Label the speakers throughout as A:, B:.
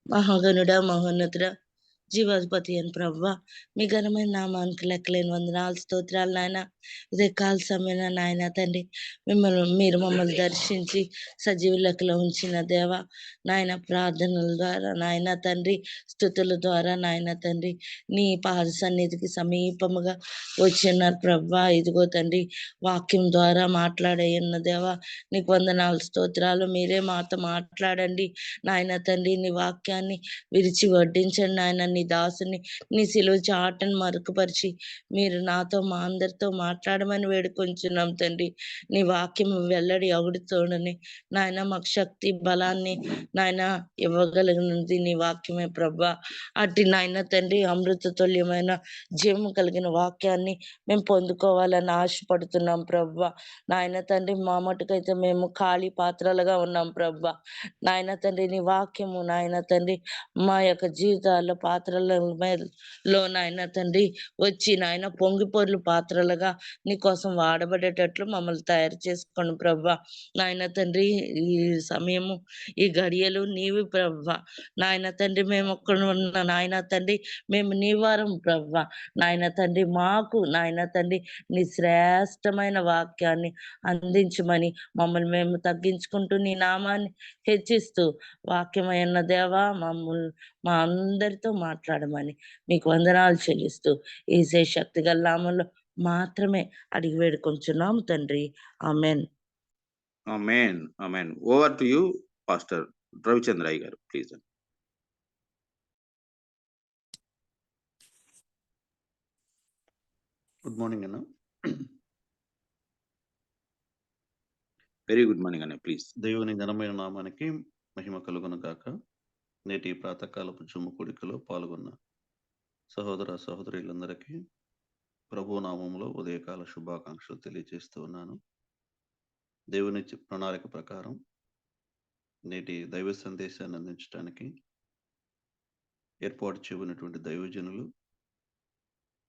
A: మహాగణుడా, మహోన్నతుడా, జీవాధిపతి అని ప్రభువా, మీ ఘనమైన నామానికి లెక్కలేని వందనాలు, స్తోత్రాలు నాయన. ఇదే కాల సమయంలో నాయన తండ్రి, మీరు మమ్మల్ని దర్శించి సజీవ లెక్కలో ఉంచిన దేవ నాయన, ప్రార్థనల ద్వారా నాయన తండ్రి, స్తుతుల ద్వారా నాయన తండ్రి, నీ పాద సన్నిధికి సమీపముగా వచ్చిన్నారు ప్రభువా. ఇదిగో తండ్రి, వాక్యం ద్వారా మాట్లాడేయన్న దేవ నీకు వందనాలు, స్తోత్రాలు. మీరే మాతో మాట్లాడండి నాయన తండ్రి. నీ వాక్యాన్ని విరిచి వడ్డించండి నాయన. నీ దాసుని నీ సిలువ చాటను మరుగుపరిచి మీరు నాతో మా అందరితో మాట్లాడమని వేడుకొంచున్నాం తండ్రి. నీ వాక్యం వెల్లడి అగుడుతోడని నాయన మాకు శక్తి బలాన్ని నాయన ఇవ్వగలిగినది నీ వాక్యమే ప్రభా. అట్టి నాయన తండ్రి, అమృత తుల్యమైన జీవము కలిగిన వాక్యాన్ని మేము పొందుకోవాలని ఆశపడుతున్నాం ప్రభా. నాయన తండ్రి, మా మటుకైతే మేము ఖాళీ పాత్రలుగా ఉన్నాం ప్రభా. నాయన తండ్రి, నీ వాక్యము నాయన తండ్రి మా యొక్క జీవితాల్లో పాత్రల లో నాయన తండ్రి వచ్చి నాయన పొంగిపొర్లు పాత్రలుగా నీ కోసం వాడబడేటట్లు మమ్మల్ని తయారు చేసుకోండి ప్రభా. నాయన తండ్రి, ఈ సమయము ఈ గడియలు నీవి ప్రభా. నాయన తండ్రి, మేము ఒక్కడ ఉన్న నాయన తండ్రి, మేము నీ వారం ప్రభా. నాయన తండ్రి, మాకు నాయన తండ్రి నీ శ్రేష్టమైన వాక్యాన్ని అందించమని మమ్మల్ని మేము తగ్గించుకుంటూ నీ నామాన్ని హెచ్చిస్తూ వాక్యమైన దేవా మా అందరితో మాట్లాడమని మీకు వందనాలు చెల్లిస్తూ ఈసే శక్తి గల నామంలో మాత్రమే అడిగి వేడుకొంచున్నాము తండ్రి. Amen.
B: Amen. Amen. Over to you pastor Ravichandraiah గారు, ప్లీజ్.
C: గుడ్ మార్నింగ్ అన్న.
B: వెరీ గుడ్ మార్నింగ్ అన్న, ప్లీజ్.
C: దేవుని ఘనమైన నామానికి మహిమ కలుగును గాక. నేటి ప్రాతకాలపు జుమ్ము కూడికలో పాల్గొన్న సహోదర సహోదరులందరికీ ప్రభు నామంలో ఉదయకాల శుభాకాంక్షలు తెలియజేస్తూ ఉన్నాను. దేవుని ప్రణాళిక ప్రకారం నేటి దైవ సందేశాన్ని అందించడానికి ఏర్పాటు చేయబడినటువంటి దైవజనులు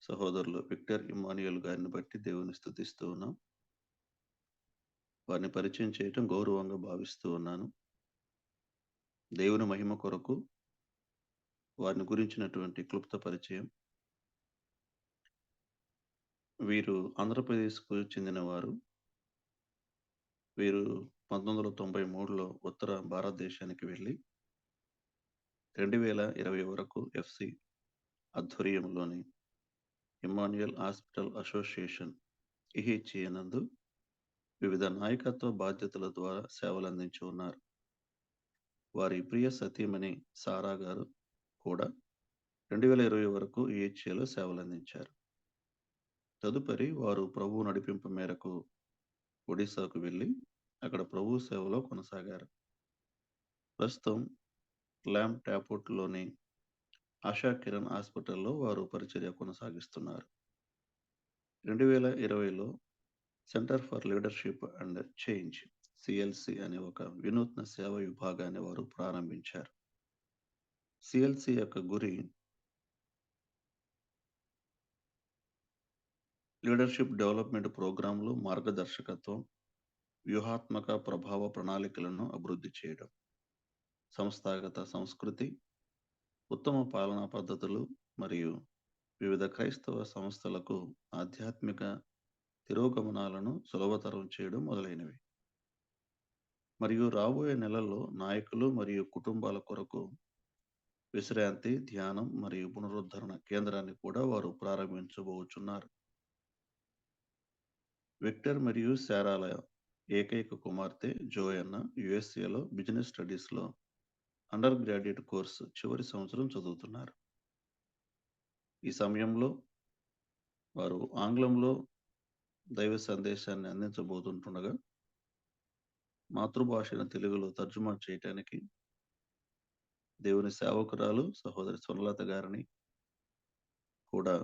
C: సహోదరులు విక్టర్ ఇమానియల్ గారిని బట్టి దేవుని స్తుతిస్తూ ఉన్నాం. వారిని పరిచయం చేయటం గౌరవంగా భావిస్తూ ఉన్నాను. దేవుని మహిమ కొరకు వారిని గురించినటువంటి క్లుప్త పరిచయం. వీరు ఆంధ్రప్రదేశ్కు చెందిన వారు. వీరు 1993లో ఉత్తర భారతదేశానికి వెళ్ళి 2020 వరకు ఎఫ్సి ఆధ్వర్యంలోని ఇమాన్యుయల్ హాస్పిటల్ అసోసియేషన్ ఇహెచ్ఏ నందు వివిధ నాయకత్వ బాధ్యతల ద్వారా సేవలు అందించి ఉన్నారు. వారి ప్రియ సతీమణి సారా గారు కూడా 2020 వరకు ఈహెచ్ఏలో సేవలు అందించారు. తదుపరి వారు ప్రభు నడిపింపు మేరకు ఒడిశాకు వెళ్ళి అక్కడ ప్రభు సేవలో కొనసాగారు. ప్రస్తుతం ల్యాంప్ టాపోర్ట్లోని ఆశా కిరణ్ హాస్పిటల్లో వారు పరిచర్య కొనసాగిస్తున్నారు. 2020లో centre for leadership and change CLC అనే ఒక వినూత్న సేవ విభాగాన్ని వారు ప్రారంభించారు. సిఎల్సి యొక్క గురి లీడర్షిప్ డెవలప్మెంట్ ప్రోగ్రాంలు, మార్గదర్శకత్వం, వ్యూహాత్మక ప్రభావ ప్రణాళికలను అభివృద్ధి చేయడం, సంస్థాగత సంస్కృతి, ఉత్తమ పాలనా పద్ధతులు మరియు వివిధ క్రైస్తవ సంస్థలకు ఆధ్యాత్మిక తిరోగమనాలను సులభతరం చేయడం మొదలైనవి. మరియు రాబోయే నెలల్లో నాయకులు మరియు కుటుంబాల కొరకు విశ్రాంతి, ధ్యానం మరియు పునరుద్ధరణ కేంద్రాన్ని కూడా వారు ప్రారంభించబోతున్నారు. విక్టర్ మరియు శారాల ఏకైక కుమార్తె జోయన్న యుఎస్ఏలో బిజినెస్ స్టడీస్లో అండర్ గ్రాడ్యుయేట్ కోర్సు చివరి సంవత్సరం చదువుతున్నారు. ఈ సమయంలో వారు ఆంగ్లంలో దైవ సందేశాన్ని అందించబోతుండగా మాతృభాషను తెలుగులో తర్జుమా చేయటానికి దేవుని సేవకురాలు సహోదరి స్వర్ణలత గారిని కూడా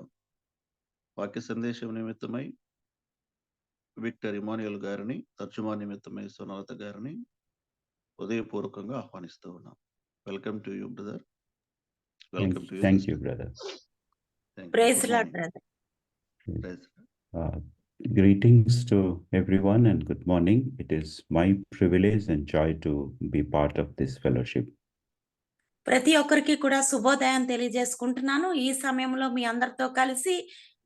C: వాక్య సందేశం నిమిత్తమై విక్టర్ ఇమానియల్ గారిని, తర్జుమా నిమిత్తమై స్వర్ణలత గారిని హృదయపూర్వకంగా ఆహ్వానిస్తూ ఉన్నాం. Welcome to you brother. Welcome to you.
D: Thank you brother.
A: Praise lord brother.
D: Ah, Greetings to everyone and good morning. It is my privilege and joy to be part of this fellowship.
E: ప్రతి ఒక్కరికి కూడా శుభోదయం తెలియజేసుకుంటున్నాను. ఈ సమయంలో మీ అందరితో కలిసి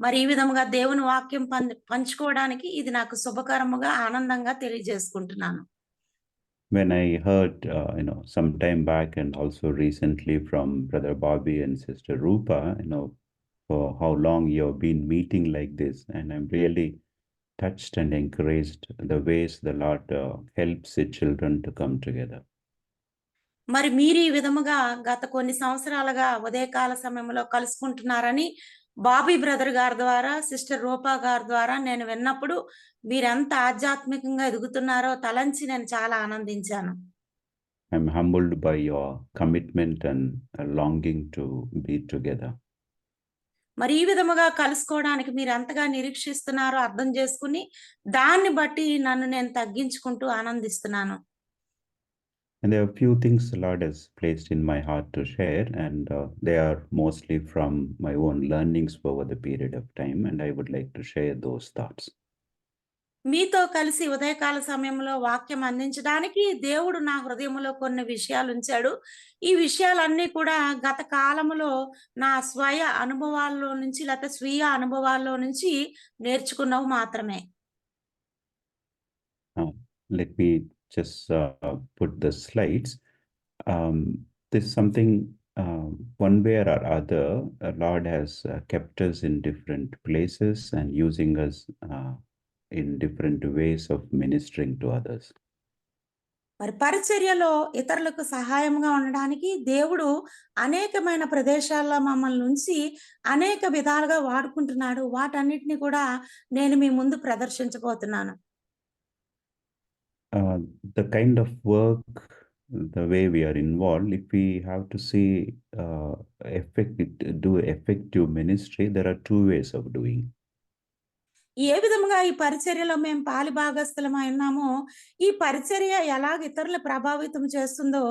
E: మరి ఈ విధముగా దేవుని వాక్యం పంచుకోవడానికి ఇది నాకు శుభకరముగా ఆనందంగా తెలియజేసుకుంటున్నాను.
D: When I heard, some time back and also recently from Brother Bobby and Sister Rupa, for how long you have been meeting like this, and I'm really touched and encouraged the ways the Lord helps the children to come together.
E: మరి మీరు ఈ విధముగా గత కొన్ని సంవత్సరాలుగా ఉదయకాల సమయంలో కలుసుకుంటున్నారని Bobby brother గారి ద్వారా, సిస్టర్ రూపా గారి ద్వారా నేను విన్నప్పుడు మీరెంత ఆధ్యాత్మికంగా ఎదుగుతున్నారో తలంచి నేను చాలా ఆనందించాను.
D: I'm humbled by your commitment and longing to be together.
E: మరి ఈ విధముగా కలుసుకోవడానికి మీరు ఎంతగా నిరీక్షిస్తున్నారో అర్థం చేసుకుని దాన్ని బట్టి నన్ను నేను తగ్గించుకుంటూ ఆనందిస్తున్నాను.
D: And there are a few things the Lord has placed in my heart to share, and they are mostly from my own learnings over the period of time, and I would like to share those thoughts.
E: మీతో కలిసి ఉదయకాల సమయంలో వాక్యం అందించడానికి దేవుడు నా హృదయంలో కొన్ని విషయాలు ఉంచాడు. ఈ విషయాలన్నీ కూడా గత కాలములో నా స్వీయ అనుభవాల్లో నుంచి నేర్చుకున్నవి మాత్రమే.
D: Let me just put the slides. This is something one way or other, Lord has kept us in different places and using us in different ways of ministering to others.
E: మరి పరిచర్యలో ఇతరులకు సహాయంగా ఉండడానికి దేవుడు అనేకమైన ప్రదేశాల్లో మమ్మల్ని ఉంచి అనేక విధాలుగా వాడుకుంటున్నాడు. వాటన్నిటిని కూడా నేను మీ ముందు ప్రదర్శించబోతున్నాను.
D: The kind of work, the way we are involved, if we have to see do effective ministry, there are two ways of doing.
E: ఏ విధముగా ఈ పరిచర్యలో మేము పాలి భాగస్థలమై ఉన్నామో, ఈ పరిచర్య ఎలాగ ఇతరుల ప్రభావితం చేస్తుందో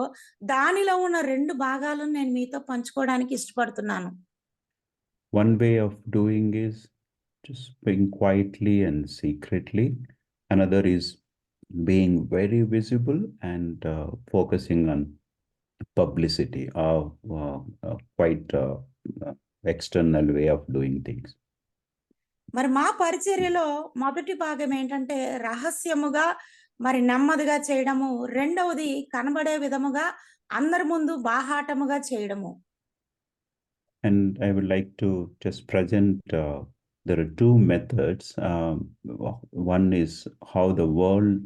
E: దానిలో ఉన్న రెండు భాగాలను నేను మీతో పంచుకోవడానికి ఇష్టపడుతున్నాను.
D: One way of doing is just being quietly and secretly. Another is being very visible and focusing on publicity, or quite external way of doing things.
E: మరి మా పరిచర్యలో మొదటి భాగం ఏంటంటే రహస్యముగా మరి నెమ్మదిగా చేయడము, రెండవది కనబడే విధముగా అందరి ముందు బాహాటముగా చేయడము.
D: And I would like to just present, there are two methods. One is how the world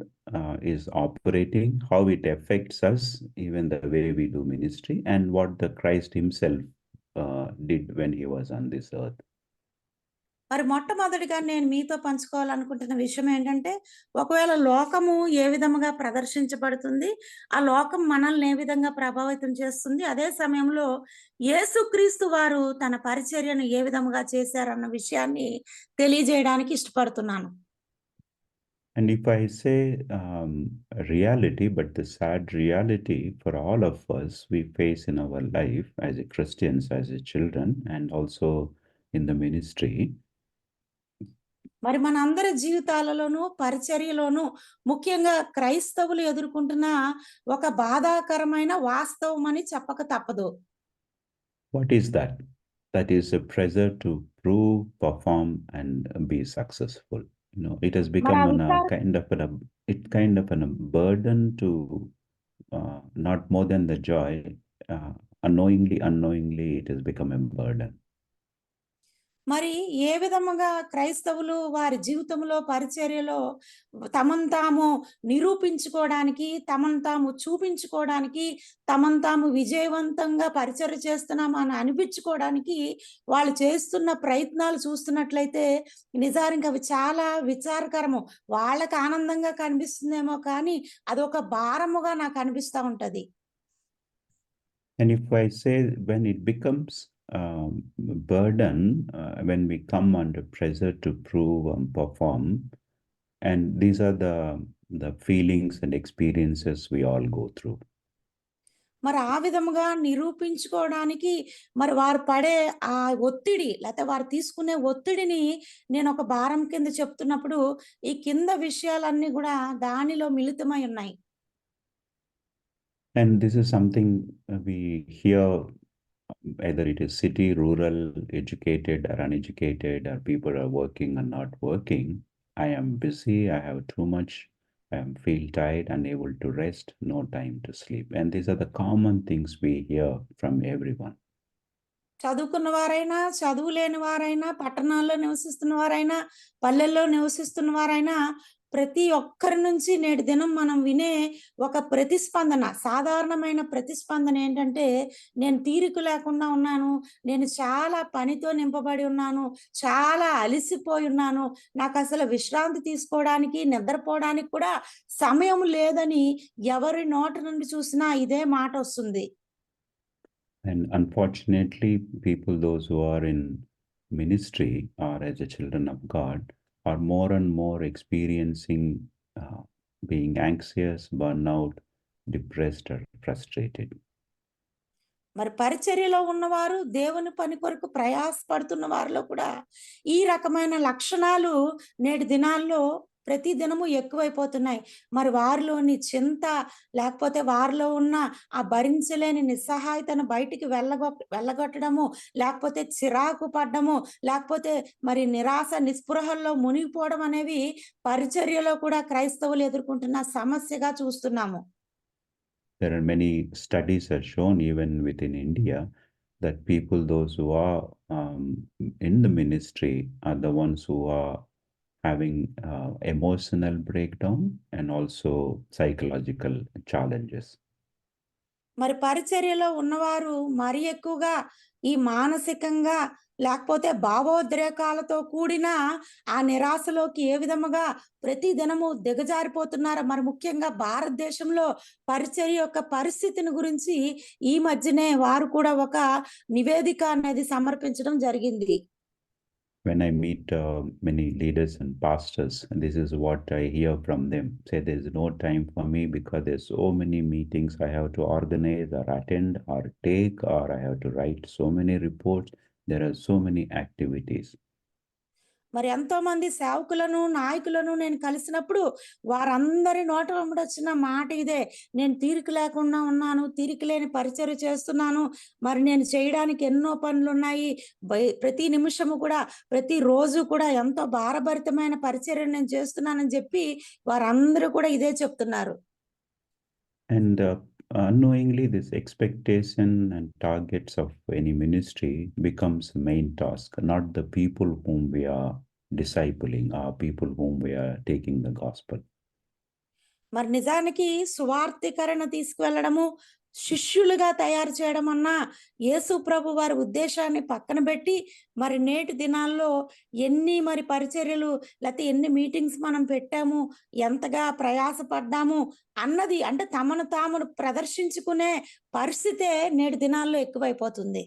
D: is operating, how it affects us, even the way we do ministry, and what the Christ himself did when he was on this earth.
E: మరి మొట్టమొదటిగా నేను మీతో పంచుకోవాలనుకుంటున్న విషయం ఏంటంటే, ఒకవేళ లోకము ఏ విధముగా ప్రదర్శించబడుతుంది, ఆ లోకం మనల్ని ఏ విధంగా ప్రభావితం చేస్తుంది, అదే సమయంలో యేసుక్రీస్తు వారు తన పరిచర్యను ఏ విధముగా చేశారన్న విషయాన్ని తెలియజేయడానికి ఇష్టపడుతున్నాను.
D: And if I say reality, but the sad reality for all of us we face in our life as a Christians, as a children, and also in the ministry.
E: మరి మనందరి జీవితాలలోనూ పరిచర్యలోనూ ముఖ్యంగా క్రైస్తవులు ఎదుర్కొంటున్న ఒక బాధాకరమైన వాస్తవం అని చెప్పక తప్పదు.
D: What is that? That is a pressure to prove, perform, and be successful. It has become kind of a burden to not more than the joy. Unknowingly, it has become a burden.
E: మరి ఏ విధముగా క్రైస్తవులు వారి జీవితంలో పరిచర్యలో తమను తాము నిరూపించుకోవడానికి, తమను తాము చూపించుకోవడానికి, తమను తాము విజయవంతంగా పరిచర్య చేస్తున్నామని అనిపించుకోవడానికి వాళ్ళు చేస్తున్న ప్రయత్నాలు చూస్తున్నట్లయితే నిజానికి అవి చాలా విచారకరము. వాళ్ళకి ఆనందంగా కనిపిస్తుందేమో కానీ అదొక భారముగా నాకు అనిపిస్తూ ఉంటది.
D: And if I say when it becomes burden, when we come under pressure to prove and perform, and these are the feelings and experiences we all go through.
E: మరి ఆ విధముగా నిరూపించుకోవడానికి మరి వారు పడే ఆ ఒత్తిడి లేకపోతే వారు తీసుకునే ఒత్తిడిని నేను ఒక భారం కింద చెప్తున్నప్పుడు ఈ కింద విషయాలన్నీ కూడా దానిలో మిళితమై ఉన్నాయి.
D: And this is something we hear, either it is city, rural, educated or uneducated, or people are working or not working. I am busy, I have too much, I am feel tired, unable to rest, no time to sleep. And these are the common things we hear from everyone.
E: చదువుకున్న వారైనా, చదువు లేని వారైనా, పట్టణాల్లో నివసిస్తున్న వారైనా, పల్లెల్లో నివసిస్తున్న వారైనా ప్రతి ఒక్కరి నుంచి నేటి దినం మనం వినే ఒక ప్రతిస్పందన, సాధారణమైన ప్రతిస్పందన ఏంటంటే, నేను తీరిక లేకుండా ఉన్నాను, నేను చాలా పనితో నింపబడి ఉన్నాను, చాలా అలిసిపోయి ఉన్నాను, నాకసలు విశ్రాంతి తీసుకోవడానికి, నిద్రపోవడానికి కూడా సమయం లేదని ఎవరి నోట నుండి చూసినా ఇదే మాటొస్తుంది.
D: And unfortunately, people, those who are in ministry or as the children of God, are more and more experiencing being anxious, burnout, depressed, or frustrated.
E: మరి పరిచర్యలో ఉన్నవారు, దేవుని పని కొరకు ప్రయాసపడుతున్న వారిలో కూడా ఈ రకమైన లక్షణాలు నేటి దినాల్లో ప్రతి దినము ఎక్కువైపోతున్నాయి. మరి వారిలోని చింత, లేకపోతే వారిలో ఉన్న ఆ భరించలేని నిస్సహాయతను బయటికి వెళ్ళగొట్టడము, లేకపోతే చిరాకు పడ్డము, లేకపోతే మరి నిరాశ, నిస్పృహల్లో మునిగిపోవడం అనేవి పరిచర్యలో కూడా క్రైస్తవులు ఎదుర్కొంటున్న సమస్యగా చూస్తున్నాము.
D: There are many studies are shown even within India that people, those who are in the ministry, are the ones who are having emotional breakdown and also psychological challenges.
E: మరి పరిచర్యలో ఉన్నవారు మరి ఎక్కువగా ఈ మానసికంగా లేకపోతే భావోద్రేకాలతో కూడిన ఆ నిరాశలోకి ఏ విధముగా ప్రతి దినము దిగజారిపోతున్నారో, మరి ముఖ్యంగా భారతదేశంలో పరిచర్య యొక్క పరిస్థితిని గురించి ఈ మధ్యనే వారు కూడా ఒక నివేదిక అనేది సమర్పించడం జరిగింది.
D: When I meet many leaders and pastors, this is what I hear from them. Say there's no time for me because there's so many meetings I have to organize or attend or take, or I have to write so many reports. There are so many activities.
E: మరి ఎంతో మంది సేవకులను, నాయకులను నేను కలిసినప్పుడు వారందరి నోట వెంబడొచ్చిన మాట ఇదే, నేను తీరిక లేకుండా ఉన్నాను, తీరిక లేని పరిచర్య చేస్తున్నాను, మరి నేను చేయడానికి ఎన్నో పనులున్నాయి, ప్రతి నిమిషము కూడా, ప్రతి రోజు కూడా ఎంతో భారభరితమైన పరిచర్య నేను చేస్తున్నానని చెప్పి వారందరూ కూడా ఇదే చెప్తున్నారు.
D: And unknowingly, this expectation and targets of any ministry becomes the main task, not the people whom we are discipling, or people whom we are taking the gospel.
E: మరి నిజానికి సువార్తీకరణ తీసుకువెళ్ళడము, శిష్యులుగా తయారు చేయడం అన్న యేసు ప్రభు వారి ఉద్దేశాన్ని పక్కన పెట్టి, మరి నేటి దినాల్లో ఎన్ని మరి పరిచర్యలు లేకపోతే ఎన్ని మీటింగ్స్ మనం పెట్టాము, ఎంతగా ప్రయాసపడ్డాము అన్నది, అంటే తమను తాము ప్రదర్శించుకునే పరిస్థితే నేటి దినాల్లో ఎక్కువైపోతుంది.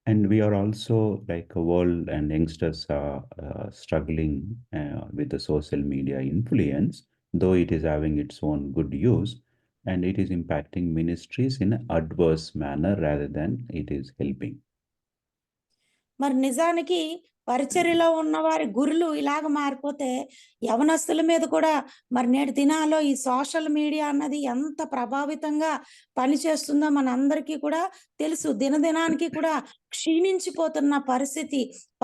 D: And we are also, like a world and youngsters are struggling with the social media influence, though it is having its own good use, and it is impacting ministries in an adverse manner rather than it is helping.
E: మరి నిజానికి పరిచర్యలో ఉన్న వారి గురులు ఇలాగ మారిపోతే యవనస్తుల మీద కూడా మరి నేటి దినాల్లో ఈ సోషల్ మీడియా అన్నది ఎంత ప్రభావితంగా పనిచేస్తుందో మనందరికీ కూడా తెలుసు. దినదినానికి కూడా క్షీణించిపోతున్న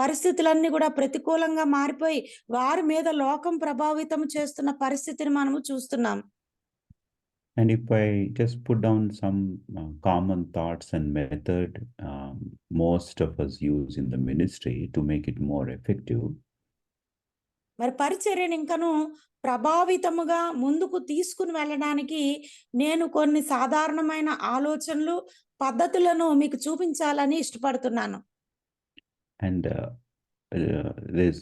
E: పరిస్థితులన్నీ కూడా ప్రతికూలంగా మారిపోయి వారి మీద లోకం ప్రభావితం చేస్తున్న పరిస్థితిని మనము చూస్తున్నాం.
D: And if I just put down some common thoughts and method most of us use in the ministry to make it more effective.
E: మరి పరిచర్యను ఇంకను ప్రభావితముగా ముందుకు తీసుకుని వెళ్ళడానికి నేను కొన్ని సాధారణమైన ఆలోచనలు, పద్ధతులను మీకు చూపించాలని ఇష్టపడుతున్నాను.
D: And this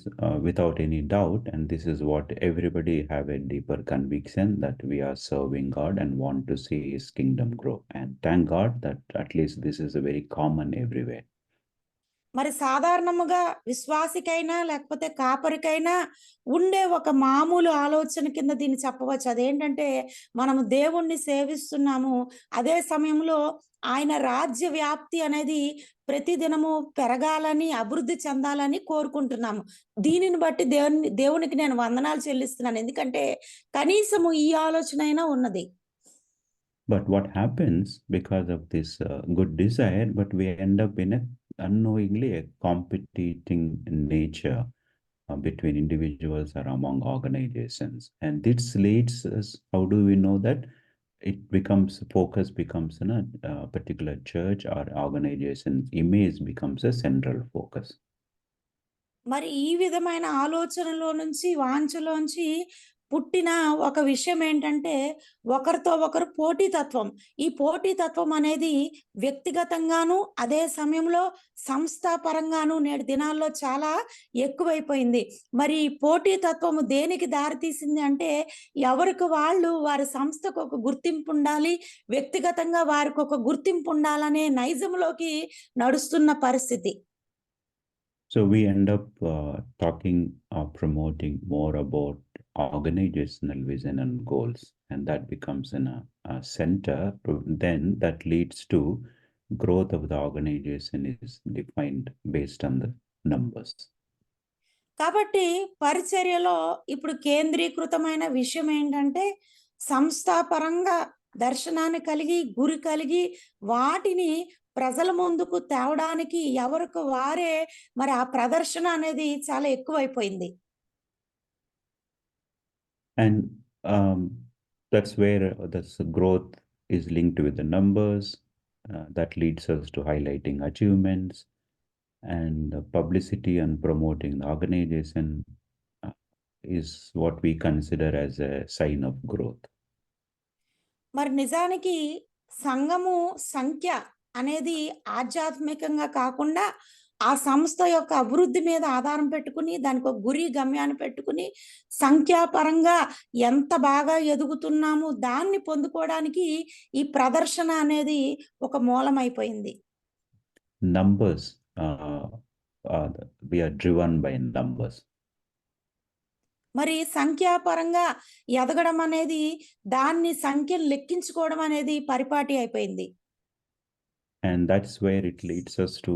D: without any doubt, and this is what everybody have a deeper conviction that we are serving God and want to see His kingdom grow. And thank God that at least this is a very common everywhere.
E: మరి సాధారణముగా విశ్వాసికైనా లేకపోతే కాపరికైనా ఉండే ఒక మామూలు ఆలోచన కింద దీన్ని చెప్పవచ్చు. అదేంటంటే మనము దేవుణ్ణి సేవిస్తున్నాము. అదే సమయంలో ఆయన రాజ్య వ్యాప్తి అనేది ప్రతిదినము పెరగాలని, అభివృద్ధి చెందాలని కోరుకుంటున్నాము. దీనిని బట్టి దేవునికి నేను వందనాలు చెల్లిస్తున్నాను. ఎందుకంటే కనీసము ఈ ఆలోచనైనా ఉన్నది.
D: But what happens because of this good desire, but we end up in a unknowingly a competing nature between individuals or among organizations, and this leads us. How do we know that? It becomes focus becomes in a particular church or organization. Image becomes a central focus.
E: మరి ఈ విధమైన ఆలోచనలో నుంచి, వాంఛలోంచి పుట్టిన ఒక విషయం ఏంటంటే, ఒకరితో ఒకరు పోటీతత్వం. ఈ పోటీతత్వం అనేది వ్యక్తిగతంగాను, అదే సమయంలో సంస్థాపరంగాను నేటి దినాల్లో చాలా ఎక్కువైపోయింది. మరి ఈ పోటీతత్వము దేనికి దారితీసింది అంటే, ఎవరికి వాళ్ళు వారి సంస్థకు ఒక గుర్తింపు ఉండాలి, వ్యక్తిగతంగా వారికి ఒక గుర్తింపు ఉండాలనే నైజంలోకి నడుస్తున్న పరిస్థితి.
D: So we end up talking or promoting more about organizational vision and goals, and that becomes a center. Then that leads to growth of the organization is defined based on the numbers.
E: కాబట్టి పరిచర్యలో ఇప్పుడు కేంద్రీకృతమైన విషయం ఏంటంటే, సంస్థాపరంగా దర్శనాన్ని కలిగి, గురి కలిగి, వాటిని ప్రజల ముందుకు తేవడానికి ఎవరికి వారే మరి ఆ ప్రదర్శన అనేది చాలా ఎక్కువైపోయింది.
D: And that's where this growth is linked with the numbers. That leads us to highlighting achievements, and publicity and promoting the organization is what we consider as a sign of growth.
E: మరి నిజానికి సంఘము సంఖ్య అనేది ఆధ్యాత్మికంగా కాకుండా ఆ సంస్థ యొక్క అభివృద్ధి మీద ఆధారం పెట్టుకుని, దానికి ఒక గురి గమ్యాన్ని పెట్టుకుని, సంఖ్యాపరంగా ఎంత బాగా ఎదుగుతున్నాము దాన్ని పొందుకోవడానికి ఈ ప్రదర్శన అనేది ఒక మూలమైపోయింది.
D: Numbers, we are driven by numbers.
E: మరి సంఖ్యాపరంగా ఎదగడం అనేది, దాన్ని సంఖ్యను లెక్కించుకోవడం అనేది పరిపాటి అయిపోయింది.
D: And that's where it leads us to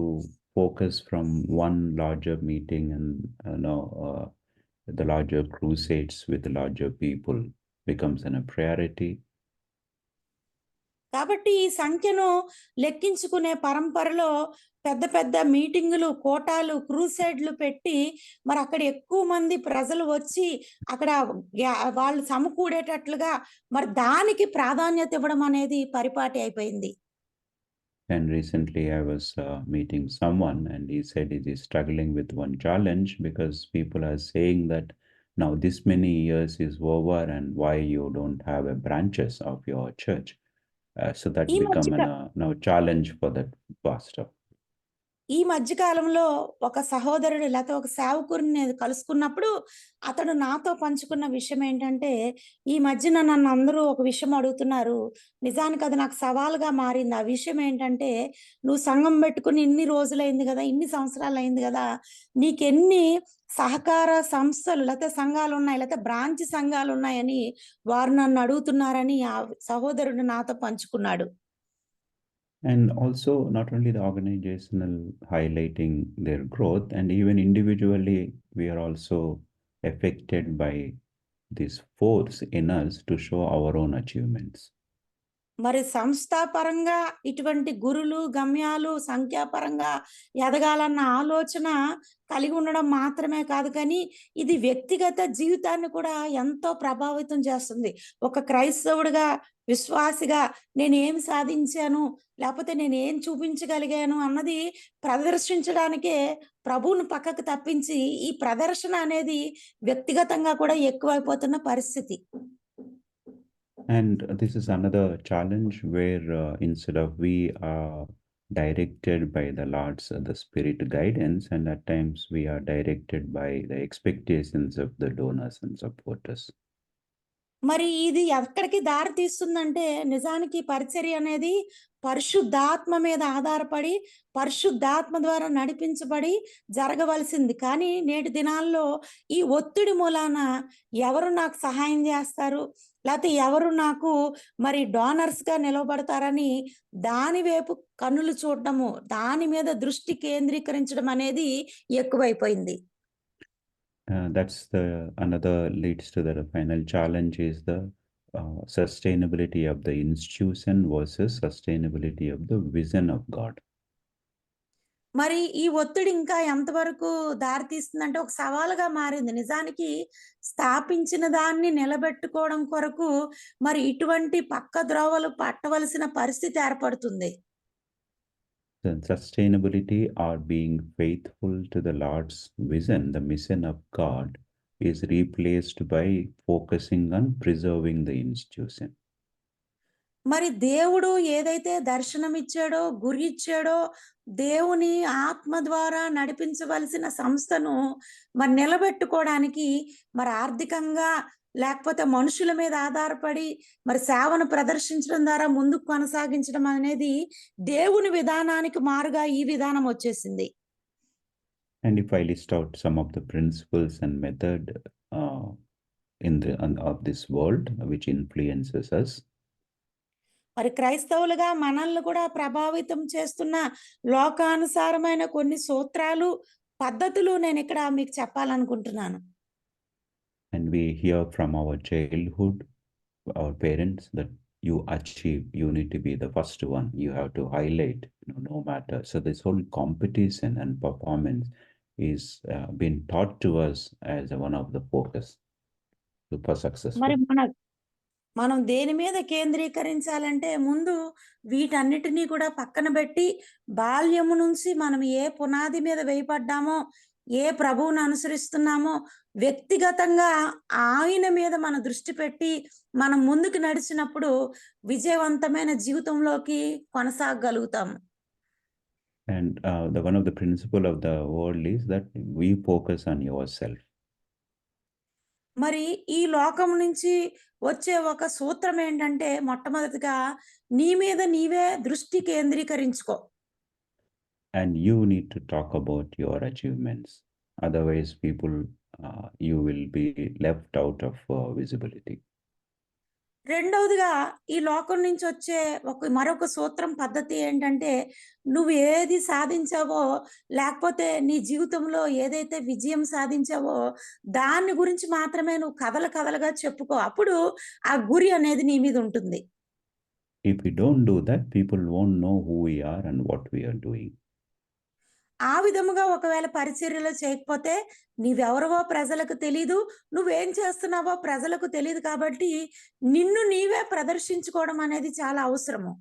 D: focus from one larger meeting and the larger crusades with the larger people becomes a priority.
E: కాబట్టి ఈ సంఖ్యను లెక్కించుకునే పరంపరలో పెద్ద పెద్ద మీటింగులు, కోటాలు, క్రూసైడ్లు పెట్టి మరి అక్కడ ఎక్కువ మంది ప్రజలు వచ్చి అక్కడ వాళ్ళు సమకూడేటట్లుగా మరి దానికి ప్రాధాన్యత ఇవ్వడం అనేది పరిపాటి అయిపోయింది.
D: And recently I was meeting someone and he said he is struggling with one challenge because people are saying that now this many years is over and why you don't have a branches of your church. So that
E: ఈ
D: become
E: మధ్య
D: now challenge for that pastor.
E: ఈ మధ్య కాలంలో ఒక సహోదరుడు లేకపోతే ఒక సేవకుడిని నేను కలుసుకున్నప్పుడు అతడు నాతో పంచుకున్న విషయం ఏంటంటే, ఈ మధ్యన నన్ను అందరూ ఒక విషయం అడుగుతున్నారు. నిజానికి అది నాకు సవాలుగా మారింది. ఆ విషయం ఏంటంటే, నువ్వు సంఘం పెట్టుకుని ఇన్ని రోజులైంది కదా, ఇన్ని సంవత్సరాలు అయింది కదా, నీకెన్ని సహకార సంస్థలు లేకపోతే సంఘాలు ఉన్నాయి, లేకపోతే బ్రాంచ్ సంఘాలు ఉన్నాయని వారు నన్ను అడుగుతున్నారని ఆ సహోదరుడు నాతో పంచుకున్నాడు.
D: And also not only the organizational highlighting their growth, and even individually we are also affected by this force in us to show our own achievements.
E: మరి సంస్థాపరంగా ఇటువంటి గురులు, గమ్యాలు సంఖ్యాపరంగా ఎదగాలన్న ఆలోచన కలిగి ఉండడం మాత్రమే కాదు, కానీ ఇది వ్యక్తిగత జీవితాన్ని కూడా ఎంతో ప్రభావితం చేస్తుంది. ఒక క్రైస్తవుడిగా, విశ్వాసిగా నేనేం సాధించాను, లేకపోతే నేనేం చూపించగలిగాను అన్నది ప్రదర్శించడానికే ప్రభువును పక్కకు తప్పించి ఈ ప్రదర్శన అనేది వ్యక్తిగతంగా కూడా ఎక్కువైపోతున్న పరిస్థితి.
D: And this is another challenge where instead of we are directed by the Lord's the Spirit guidance, and at times we are directed by the expectations of the donors and supporters.
E: మరి ఇది ఎక్కడికి దారి తీస్తుందంటే నిజానికి పరిచర్య అనేది పరిశుద్ధాత్మ మీద ఆధారపడి పరిశుద్ధాత్మ ద్వారా నడిపించబడి జరగవలసింది. కానీ నేటి దినాల్లో ఈ ఒత్తిడి మూలాన ఎవరు నాకు సహాయం చేస్తారు, లేకపోతే ఎవరు నాకు మరి డోనర్స్‌గా నిలవబడతారని దాని వైపు కన్నులు చూడడము, దాని మీద దృష్టి కేంద్రీకరించడం అనేది ఎక్కువైపోయింది.
D: That's the another leads to the final challenge is the sustainability of the institution versus sustainability of the vision of God.
E: మరి ఈ ఒత్తిడి ఇంకా ఎంతవరకు దారితీస్తుందంటే ఒక సవాలుగా మారింది. నిజానికి స్థాపించిన దాన్ని నిలబెట్టుకోవడం కొరకు మరి ఇటువంటి పక్క ద్రోవలు పట్టవలసిన పరిస్థితి ఏర్పడుతుంది.
D: The sustainability or being faithful to the Lord's vision, the mission of God, is replaced by focusing on preserving the institution.
E: మరి దేవుడు ఏదైతే దర్శనం ఇచ్చాడో, గురి ఇచ్చాడో, దేవుని ఆత్మ ద్వారా నడిపించవలసిన సంస్థను మరి నిలబెట్టుకోవడానికి మరి ఆర్థికంగా లేకపోతే మనుషుల మీద ఆధారపడి మరి సేవను ప్రదర్శించడం ద్వారా ముందుకు కొనసాగించడం అనేది దేవుని విధానానికి మారుగా ఈ విధానం వచ్చేసింది.
D: And if I list out some of the principles and method of this world which influences us,
E: మరి క్రైస్తవులుగా మనల్ని కూడా ప్రభావితం చేస్తున్న లోకానుసారమైన కొన్ని సూత్రాలు, పద్ధతులు నేను ఇక్కడ మీకు చెప్పాలనుకుంటున్నాను.
D: and we hear from our childhood, our parents, that you achieve, you need to be the first one, you have to highlight, no matter. So this whole competition and performance is been taught to us as one of the focus for success.
E: మరి మనం దేని మీద కేంద్రీకరించాలంటే ముందు వీటన్నిటినీ కూడా పక్కన పెట్టి బాల్యము నుంచి మనం ఏ పునాది మీద వేయపడ్డామో, ఏ ప్రభువును అనుసరిస్తున్నామో వ్యక్తిగతంగా ఆయన మీద మన దృష్టి పెట్టి మనం ముందుకు నడిచినప్పుడు విజయవంతమైన జీవితంలోకి కొనసాగగలుగుతాము.
D: And the one of the principle of the world is that we focus on yourself.
E: మరి ఈ లోకం నుంచి వచ్చే ఒక సూత్రం ఏంటంటే మొట్టమొదటిగా నీ మీద నీవే దృష్టి కేంద్రీకరించుకో.
D: And you need to talk about your achievements. Otherwise, you will be left out of visibility.
E: రెండవదిగా ఈ లోకం నుంచి వచ్చే మరొక సూత్రం పద్ధతి ఏంటంటే నువ్వు ఏది సాధించావో లేకపోతే నీ జీవితంలో ఏదైతే విజయం సాధించావో దాని గురించి మాత్రమే నువ్వు కథలుగా చెప్పుకో. అప్పుడు ఆ గురి అనేది నీ మీద ఉంటుంది.
D: If we don't do that, people won't know who we are and what we are doing.
E: ఆ విధముగా ఒకవేళ పరిచర్యలో చేయకపోతే నీవెవరవో ప్రజలకు తెలీదు, నువ్వేం చేస్తున్నావో ప్రజలకు తెలీదు. కాబట్టి నిన్ను నీవే ప్రదర్శించుకోవడం అనేది చాలా అవసరము.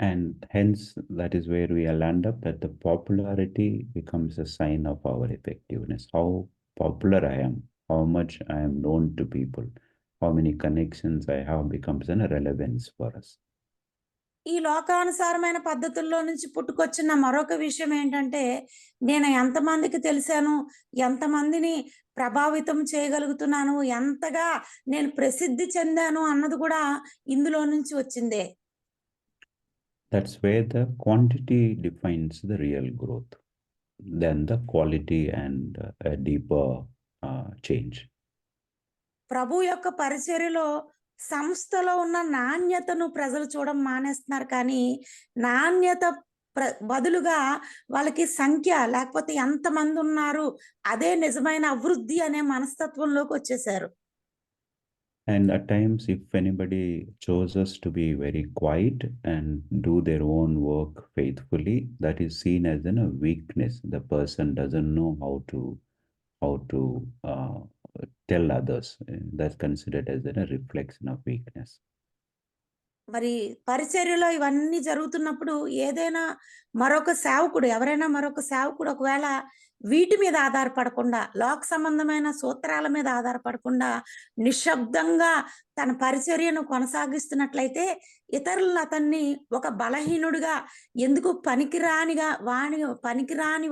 D: And hence, that is where we land up, that the popularity becomes a sign of our effectiveness. How popular I am, how much I am known to people, how many connections I have becomes a relevance for us.
E: ఈ లోకానుసారమైన పద్ధతుల్లో నుంచి పుట్టుకొచ్చిన మరొక విషయం ఏంటంటే నేను ఎంతమందికి తెలిసాను, ఎంతమందిని ప్రభావితం చేయగలుగుతున్నాను, ఎంతగా నేను ప్రసిద్ధి చెందాను అన్నది కూడా ఇందులో నుంచి వచ్చిందే.
D: That's where the quantity defines the real growth, then the quality and a deeper change.
E: ప్రభు యొక్క పరిచర్యలో సంస్థలో ఉన్న నాణ్యతను ప్రజలు చూడడం మానేస్తున్నారు. కానీ నాణ్యత బదులుగా వాళ్ళకి సంఖ్య లేకపోతే ఎంతమంది ఉన్నారు అదే నిజమైన అభివృద్ధి అనే మనస్తత్వంలోకి వచ్చేసారు.
D: And at times, if anybody chooses to be very quiet and do their own work faithfully, that is seen as a weakness. The person doesn't know how to tell others. That's considered as a reflection of weakness.
E: మరి పరిచర్యలో ఇవన్నీ జరుగుతున్నప్పుడు ఏదైనా మరొక సేవకుడు ఎవరైనా మరొక సేవకుడు ఒకవేళ వీటి మీద ఆధారపడకుండా లోక సంబంధమైన సూత్రాల మీద ఆధారపడకుండా నిశ్శబ్దంగా తన పరిచర్యను కొనసాగిస్తున్నట్లయితే ఇతరులను అతన్ని ఒక బలహీనుడిగా, ఎందుకు పనికిరాని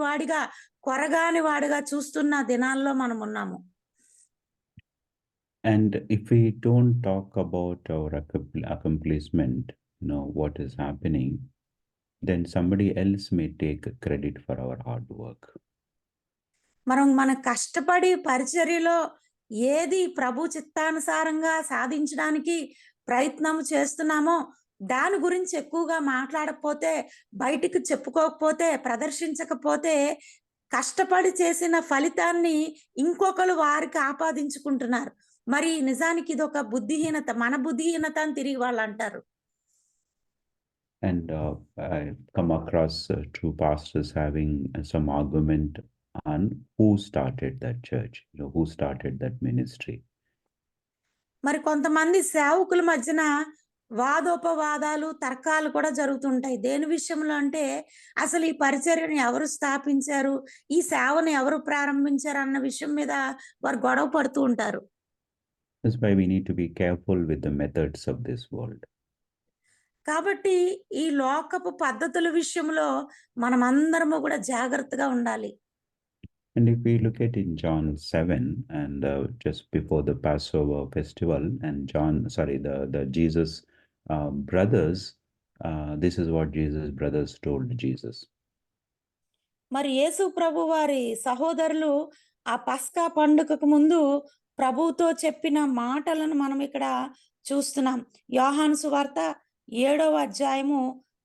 E: వాడిగా, కొరగాని వాడిగా చూస్తున్న దినాల్లో మనం ఉన్నాము.
D: And if we don't talk about our accomplishment, what is happening, then somebody else may take credit for our hard work.
E: మన కష్టపడి పరిచర్యలో ఏది ప్రభు చిత్తానుసారంగా సాధించడానికి ప్రయత్నం చేస్తున్నామో దాని గురించి ఎక్కువగా మాట్లాడకపోతే, బయటికి చెప్పుకోకపోతే, ప్రదర్శించకపోతే కష్టపడి చేసిన ఫలితాన్ని ఇంకొకరు వారికి ఆపాదించుకుంటున్నారు. మరి నిజానికి ఇది ఒక బుద్ధిహీనత, మన బుద్ధిహీనత అని తిరిగి వాళ్ళు అంటారు.
D: And I come across two pastors having some argument on who started that church, who started that ministry.
E: మరి కొంతమంది సేవకుల మధ్యన వాదోపవాదాలు, తర్కాలు కూడా జరుగుతుంటాయి. దేని విషయంలో అంటే అసలు ఈ పరిచర్యను ఎవరు స్థాపించారు, ఈ సేవను ఎవరు ప్రారంభించారు అన్న విషయం మీద వారు గొడవ పడుతూ ఉంటారు.
D: That's why we need to be careful with the methods of this world.
E: కాబట్టి ఈ లోకపు పద్ధతుల విషయంలో మనమందరము కూడా జాగ్రత్తగా ఉండాలి.
D: And if we look at in John 7 and just before the Passover festival, and the Jesus brothers, this is what Jesus brothers told Jesus.
E: మరి యేసు ప్రభు వారి సహోదరులు ఆ పస్కా పండుగకు ముందు ప్రభువుతో చెప్పిన మాటలను మనం ఇక్కడ చూస్తున్నాం. యోహాను సువార్త 7వ అధ్యాయము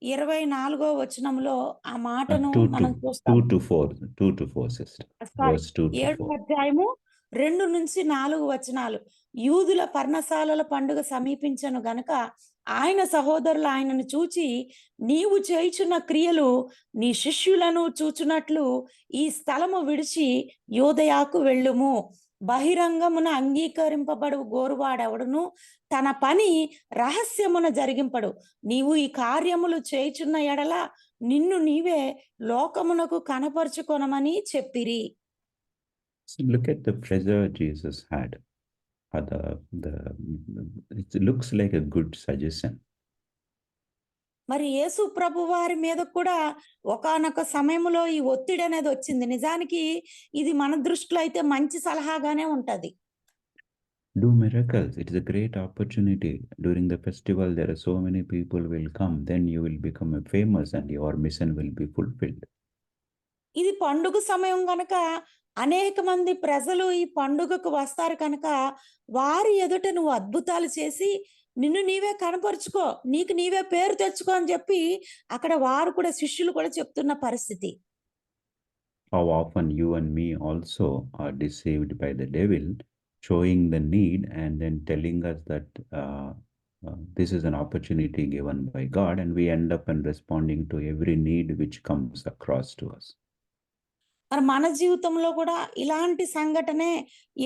E: 24వ వచనంలో ఆ మాటను మనం చూస్తాం.
D: 2 to 4 sister. Verse 2 to 4.
E: 7వ అధ్యాయము 2-4 వచనాలు. యూదుల పర్ణశాలల పండుగ సమీపించను గనుక ఆయన సహోదరులు ఆయనను చూచి, నీవు చేయుచున్న క్రియలు నీ శిష్యులను చూచున్నట్లు ఈ స్థలము విడిచి యూదయాకు వెళ్ళుము. బహిరంగమున అంగీకరింపబడు గోరువాడెవడును తన పని రహస్యమున జరిగింపడు. నీవు ఈ కార్యములు చేయుచున్న ఎడల నిన్ను నీవే లోకమునకు కనపరుచుకొనమని చెప్పిరి.
D: So look at the pressure Jesus had. It looks like a good suggestion.
E: మరి యేసు ప్రభు వారి మీద కూడా ఒకానొక సమయంలో ఈ ఒత్తిడి అనేది వచ్చింది. నిజానికి ఇది మన దృష్టిలో అయితే మంచి సలహాగానే ఉంటది.
D: Do miracles. It is a great opportunity. During the festival, there are so many people will come. Then you will become famous and your mission will be fulfilled.
E: ఇది పండుగ సమయం కనుక అనేక మంది ప్రజలు ఈ పండుగకు వస్తారు కనుక వారి ఎదుట నువ్వు అద్భుతాలు చేసి నిన్ను నీవే కనపరుచుకో, నీకు నీవే పేరు తెచ్చుకో అని చెప్పి అక్కడ వారు కూడా శిష్యులు కూడా చెప్తున్న పరిస్థితి.
D: How often you and me also are deceived by the devil, showing the need and then telling us that this is an opportunity given by God, and we end up in responding to every need which comes across to us.
E: మరి మన జీవితంలో కూడా ఇలాంటి సంఘటనే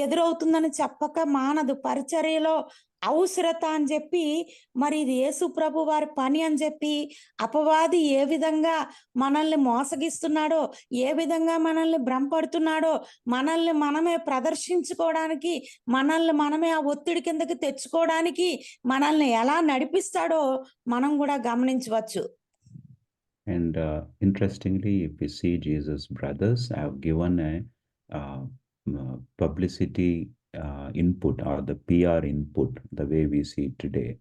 E: ఎదురవుతుందని చెప్పక మానదు. పరిచర్యలో అవసరత అని చెప్పి, మరి ఇది యేసు ప్రభు వారి పని అని చెప్పి అపవాది ఏ విధంగా మనల్ని మోసగిస్తున్నాడో, ఏ విధంగా మనల్ని భ్రమపడుతున్నాడో, మనల్ని మనమే ప్రదర్శించుకోవడానికి, మనల్ని మనమే ఆ ఒత్తిడి కిందకి తెచ్చుకోవడానికి మనల్ని ఎలా నడిపిస్తాడో మనం కూడా గమనించవచ్చు.
D: And interestingly, if we see Jesus' brothers have given a publicity input or the PR input, the way we see today.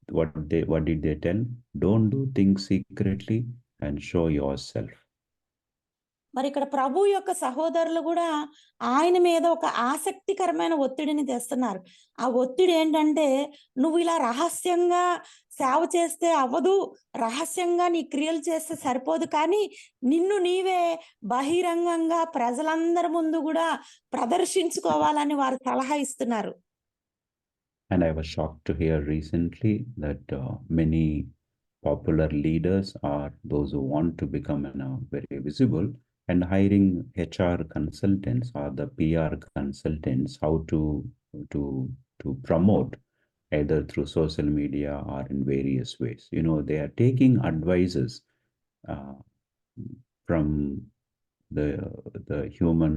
D: What did they tell? Don't do things secretly and show yourself.
E: మరి ఇక్కడ ప్రభు యొక్క సహోదరులు కూడా ఆయన మీద ఒక ఆసక్తికరమైన ఒత్తిడిని తెస్తున్నారు. ఆ ఒత్తిడి ఏంటంటే, నువ్వు ఇలా రహస్యంగా సేవ చేస్తే అవ్వదు, రహస్యంగా నీ క్రియలు చేస్తే సరిపోదు, కానీ నిన్ను నీవే బహిరంగంగా ప్రజలందరి ముందు కూడా ప్రదర్శించుకోవాలని వారు సలహా ఇస్తున్నారు.
D: And I was shocked to hear recently that many popular leaders are those who want to become very visible and hiring HR consultants or the PR consultants how to promote either through social media or in various ways. They are taking advices from the human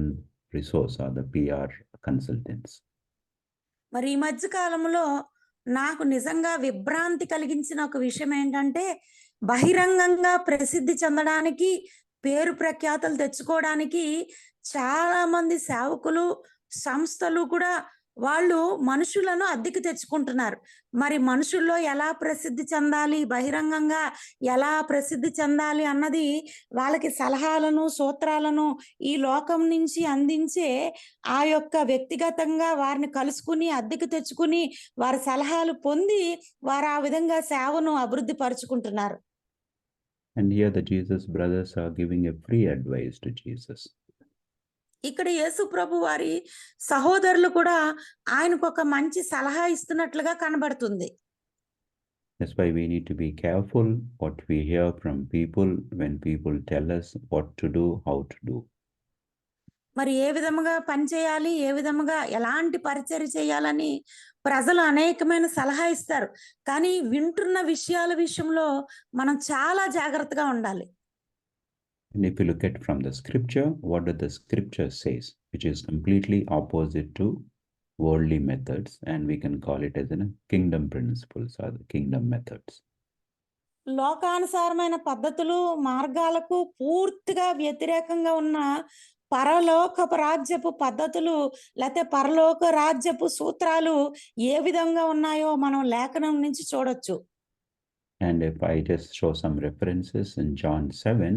D: resource or the PR consultants.
E: మరి ఈ మధ్య కాలంలో నాకు నిజంగా విభ్రాంతి కలిగించిన ఒక విషయం ఏంటంటే, బహిరంగంగా ప్రసిద్ధి చెందడానికి, పేరు ప్రఖ్యాతలు తెచ్చుకోవడానికి చాలా మంది సేవకులు, సంస్థలు కూడా వాళ్ళు మనుషులను అద్దెకు తెచ్చుకుంటున్నారు. మరి మనుషుల్లో ఎలా ప్రసిద్ధి చెందాలి, బహిరంగంగా ఎలా ప్రసిద్ధి చెందాలి అన్నది వాళ్ళకి సలహాలను, సూత్రాలను ఈ లోకం నుంచి అందించే ఆ యొక్క వ్యక్తిగతంగా వారిని కలుసుకుని, అద్దెకు తెచ్చుకుని, వారి సలహాలు పొంది వారు ఆ విధంగా సేవను అభివృద్ధి పరుచుకుంటున్నారు.
D: And here the Jesus brothers are giving a free advice to Jesus.
E: ఇక్కడ యేసు ప్రభు వారి సహోదరులు కూడా ఆయనకు ఒక మంచి సలహా ఇస్తున్నట్లుగా కనబడుతుంది.
D: That's why we need to be careful what we hear from people when people tell us what to do, how to do.
E: మరి ఏ విధముగా పని చేయాలి, ఏ విధముగా ఎలాంటి పరిచర్య చేయాలని ప్రజలు అనేకమైన సలహా ఇస్తారు. కానీ వింటున్న విషయాల విషయంలో మనం చాలా జాగ్రత్తగా ఉండాలి.
D: And if you look at from the scripture, what does the scripture says, which is completely opposite to worldly methods, and we can call it as in kingdom principles or the kingdom methods.
E: లోకానుసారమైన పద్ధతులు, మార్గాలకు పూర్తిగా వ్యతిరేకంగా ఉన్న పరలోకపు రాజ్యపు పద్ధతులు, లేతే పరలోక రాజ్యపు సూత్రాలు ఏ విధంగా ఉన్నాయో మనం లేఖనం నుంచి చూడొచ్చు.
D: And if I just show some references in John 7,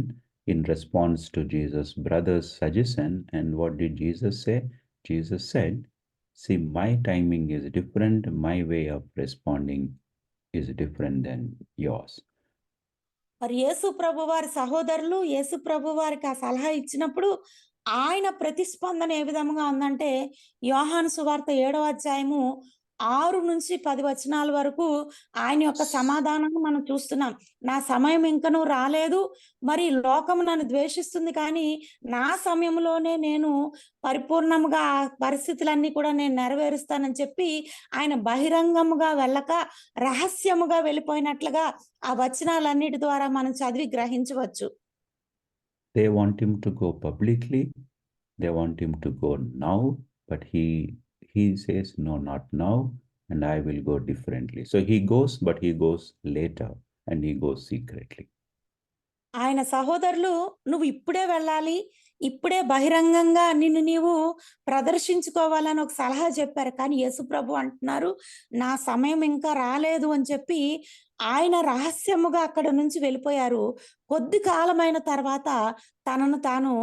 D: in response to Jesus' brother's suggestion, and what did Jesus say? Jesus said, see, my timing is different, my way of responding is different than yours.
E: మరి యేసు ప్రభు వారి సహోదరులు యేసు ప్రభు వారికి ఆ సలహా ఇచ్చినప్పుడు ఆయన ప్రతిస్పందన ఏ విధంగా ఉందంటే, యోహాను సువార్త 7వ అధ్యాయము 6 నుంచి 10 వచనాల వరకు ఆయన యొక్క సమాధానాన్ని మనం చూస్తున్నాం. నా సమయం ఇంకనూ రాలేదు, మరి లోకము నన్ను ద్వేషిస్తుంది, కానీ నా సమయంలోనే నేను పరిపూర్ణముగా ఆ పరిస్థితులన్నీ కూడా నేను నెరవేరుస్తానని చెప్పి ఆయన బహిరంగముగా వెళ్ళక రహస్యముగా వెళ్ళిపోయినట్లుగా ఆ వచనాలన్నిటి ద్వారా మనం చదివి గ్రహించవచ్చు.
D: They want him to go publicly, they want him to go now, but he says, no, not now, and I will go differently. So he goes, but he goes later, and he goes secretly.
E: ఆయన సహోదరులు నువ్వు ఇప్పుడే వెళ్ళాలి, ఇప్పుడే బహిరంగంగా నిన్ను నీవు ప్రదర్శించుకోవాలని ఒక సలహా చెప్పారు. కానీ యేసుప్రభు అంటున్నారు, నా సమయం ఇంకా రాలేదు అని చెప్పి ఆయన రహస్యముగా అక్కడ నుంచి వెళ్ళిపోయారు. కొద్ది కాలమైన తర్వాత తనను తాను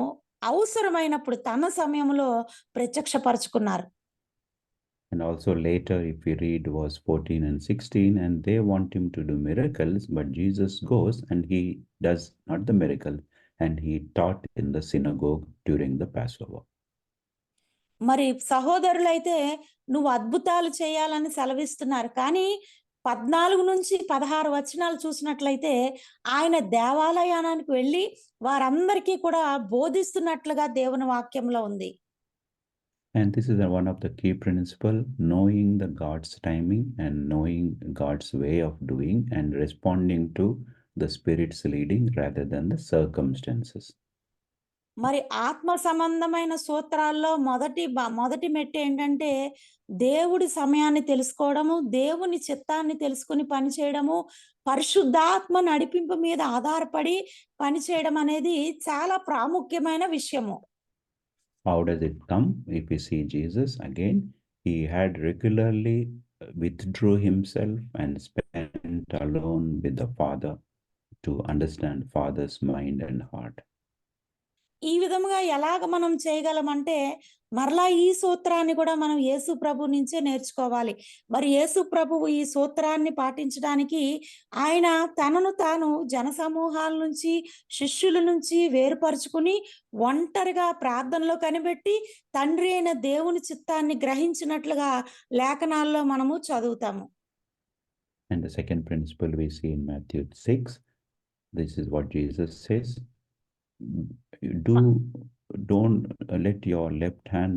E: అవసరమైనప్పుడు తన సమయంలో ప్రత్యక్షపరుచుకున్నారు.
D: And also later, if we read verse 14 and 16, and they want him to do miracles, but Jesus goes and he does not the miracle, and he taught in the synagogue during the Passover.
E: మరి సహోదరులైతే నువ్వు అద్భుతాలు చేయాలని సెలవిస్తున్నారు, కానీ 14 నుంచి 16 వచనాలు చూసినట్లయితే ఆయన దేవాలయానికి వెళ్ళి వారందరికీ కూడా బోధిస్తున్నట్లుగా దేవుని వాక్యంలో ఉంది.
D: And this is one of the key principle, knowing the God's timing and knowing God's way of doing and responding to the Spirit's leading rather than the circumstances.
E: మరి ఆత్మ సంబంధమైన సూత్రాల్లో మొదటి మెట్టు ఏంటంటే దేవుడి సమయాన్ని తెలుసుకోవడము, దేవుని చిత్తాన్ని తెలుసుకుని పనిచేయడము, పరిశుద్ధాత్మ నడిపింపు మీద ఆధారపడి పనిచేయడం అనేది చాలా ప్రాముఖ్యమైన విషయము.
D: How does it come? If we see Jesus again, he had regularly withdrew himself and spent alone with the Father to understand Father's mind and heart.
E: ఈ విధముగా ఎలాగ మనం చేయగలమంటే మరలా ఈ సూత్రాన్ని కూడా మనం యేసు ప్రభు నుంచే నేర్చుకోవాలి. మరి యేసు ప్రభువు ఈ సూత్రాన్ని పాటించడానికి ఆయన తనను తాను జనసమూహాల నుంచి శిష్యుల నుంచి వేరుపరుచుకుని ఒంటరిగా ప్రార్థనలో కనిపెట్టి తండ్రి అయిన దేవుని చిత్తాన్ని గ్రహించినట్లుగా లేఖనాల్లో మనము చదువుతాము.
D: And the second principle we see in Matthew 6, this is what Jesus says, don't let your left hand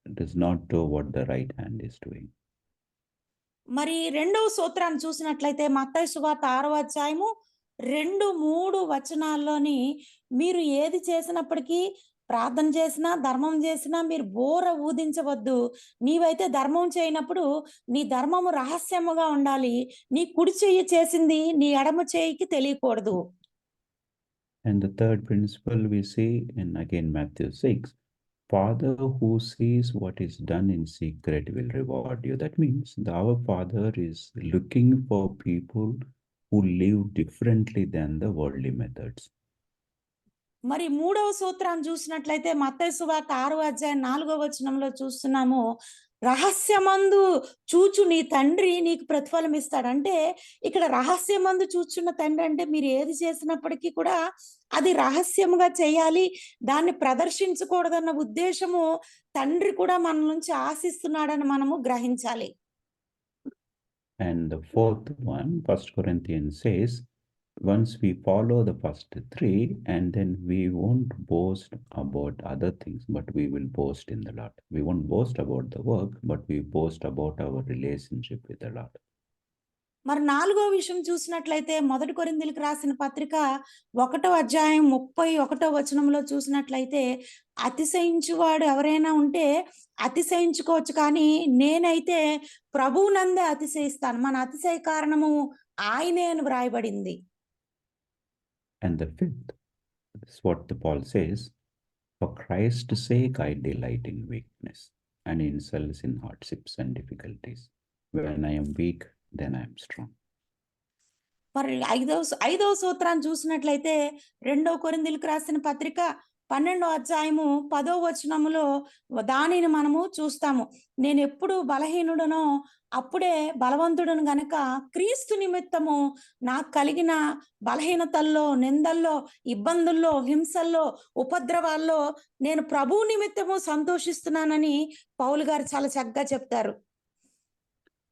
D: does not do what the right hand is doing.
E: మరి రెండవ సూత్రాన్ని చూసినట్లయితే మత్తయి సువార్త 6వ అధ్యాయము 2-3 వచనాల్లోని మీరు ఏది చేసినప్పటికీ ప్రార్థన చేసినా ధర్మం చేసినా మీరు బోర ఊదించవద్దు. నీవైతే ధర్మం చేయనప్పుడు నీ ధర్మము రహస్యముగా ఉండాలి. నీ కుడి చెయ్యి చేసింది నీ ఎడమ చెయ్యికి తెలియకూడదు.
D: And the third principle we see in again Matthew 6, Father who sees what is done in secret will reward you. That means our Father is looking for people who live differently than the worldly methods.
E: మరి 3వ సూత్రాన్ని చూసినట్లయితే మత్తయి సువార్త 6వ అధ్యాయం 4వ వచనంలో చూస్తున్నాము. రహస్యమందు చూచు నీ తండ్రి నీకు ప్రతిఫలం ఇస్తాడు. అంటే ఇక్కడ రహస్యమందు చూచున్న తండ్రి అంటే మీరు ఏది చేసినప్పటికీ కూడా అది రహస్యముగా చేయాలి, దాన్ని ప్రదర్శించకూడదన్న ఉద్దేశము తండ్రి కూడా మన నుంచి ఆశిస్తున్నాడని మనము గ్రహించాలి.
D: And the fourth one, 1 Corinthians says, once we follow the first three, and then we won't boast about other things, but we will boast in the Lord. We won't boast about the work, but we boast about our relationship with the Lord.
E: మరి 4వ విషయం చూసినట్లయితే 1 కొరింథీయులకు రాసిన పత్రిక 1వ అధ్యాయం 31వ వచనంలో చూసినట్లయితే అతిశయించువాడు ఎవరైనా ఉంటే అతిశయించుకోవచ్చు, కానీ నేనైతే ప్రభువునందే అతిశయిస్తాను. మన అతిశయ కారణము ఆయనే అని వ్రాయబడింది.
D: And the fifth is what the Paul says, for Christ's sake I delight in weakness and insults, in hardships and difficulties. When I am weak, then I am strong.
E: మరి ఐదవ సూత్రాన్ని చూసినట్లయితే 2 కొరింథీయులకు రాసిన పత్రిక 12వ అధ్యాయము 10వ వచనములో దానిని మనము చూస్తాము. నేను ఎప్పుడు బలహీనుడనో అప్పుడే బలవంతుడను గనక క్రీస్తు నిమిత్తము నాకు కలిగిన బలహీనతల్లో, నిందల్లో, ఇబ్బందుల్లో, హింసల్లో, ఉపద్రవాల్లో నేను ప్రభువు నిమిత్తము సంతోషిస్తున్నానని పౌలు గారు చాలా చక్కగా చెప్తారు.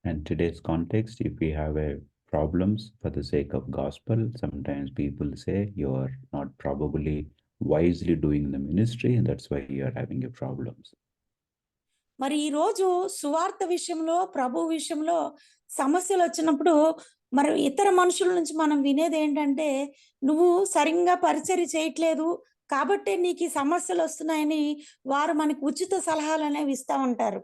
D: And today's context, if we have a problems for the sake of gospel, sometimes people say you are not probably wisely doing the ministry, and that's why you are having your problems.
E: మరి ఈ రోజు సువార్త విషయంలో, ప్రభు విషయంలో సమస్యలు వచ్చినప్పుడు మరి ఇతర మనుషుల నుంచి మనం వినేది ఏంటంటే, నువ్వు సరిగ్గా పరిచర్య చేయట్లేదు కాబట్టే నీకు ఈ సమస్యలు వస్తున్నాయని వారు మనకి ఉచిత సలహాలు అనేవి ఇస్తా ఉంటారు.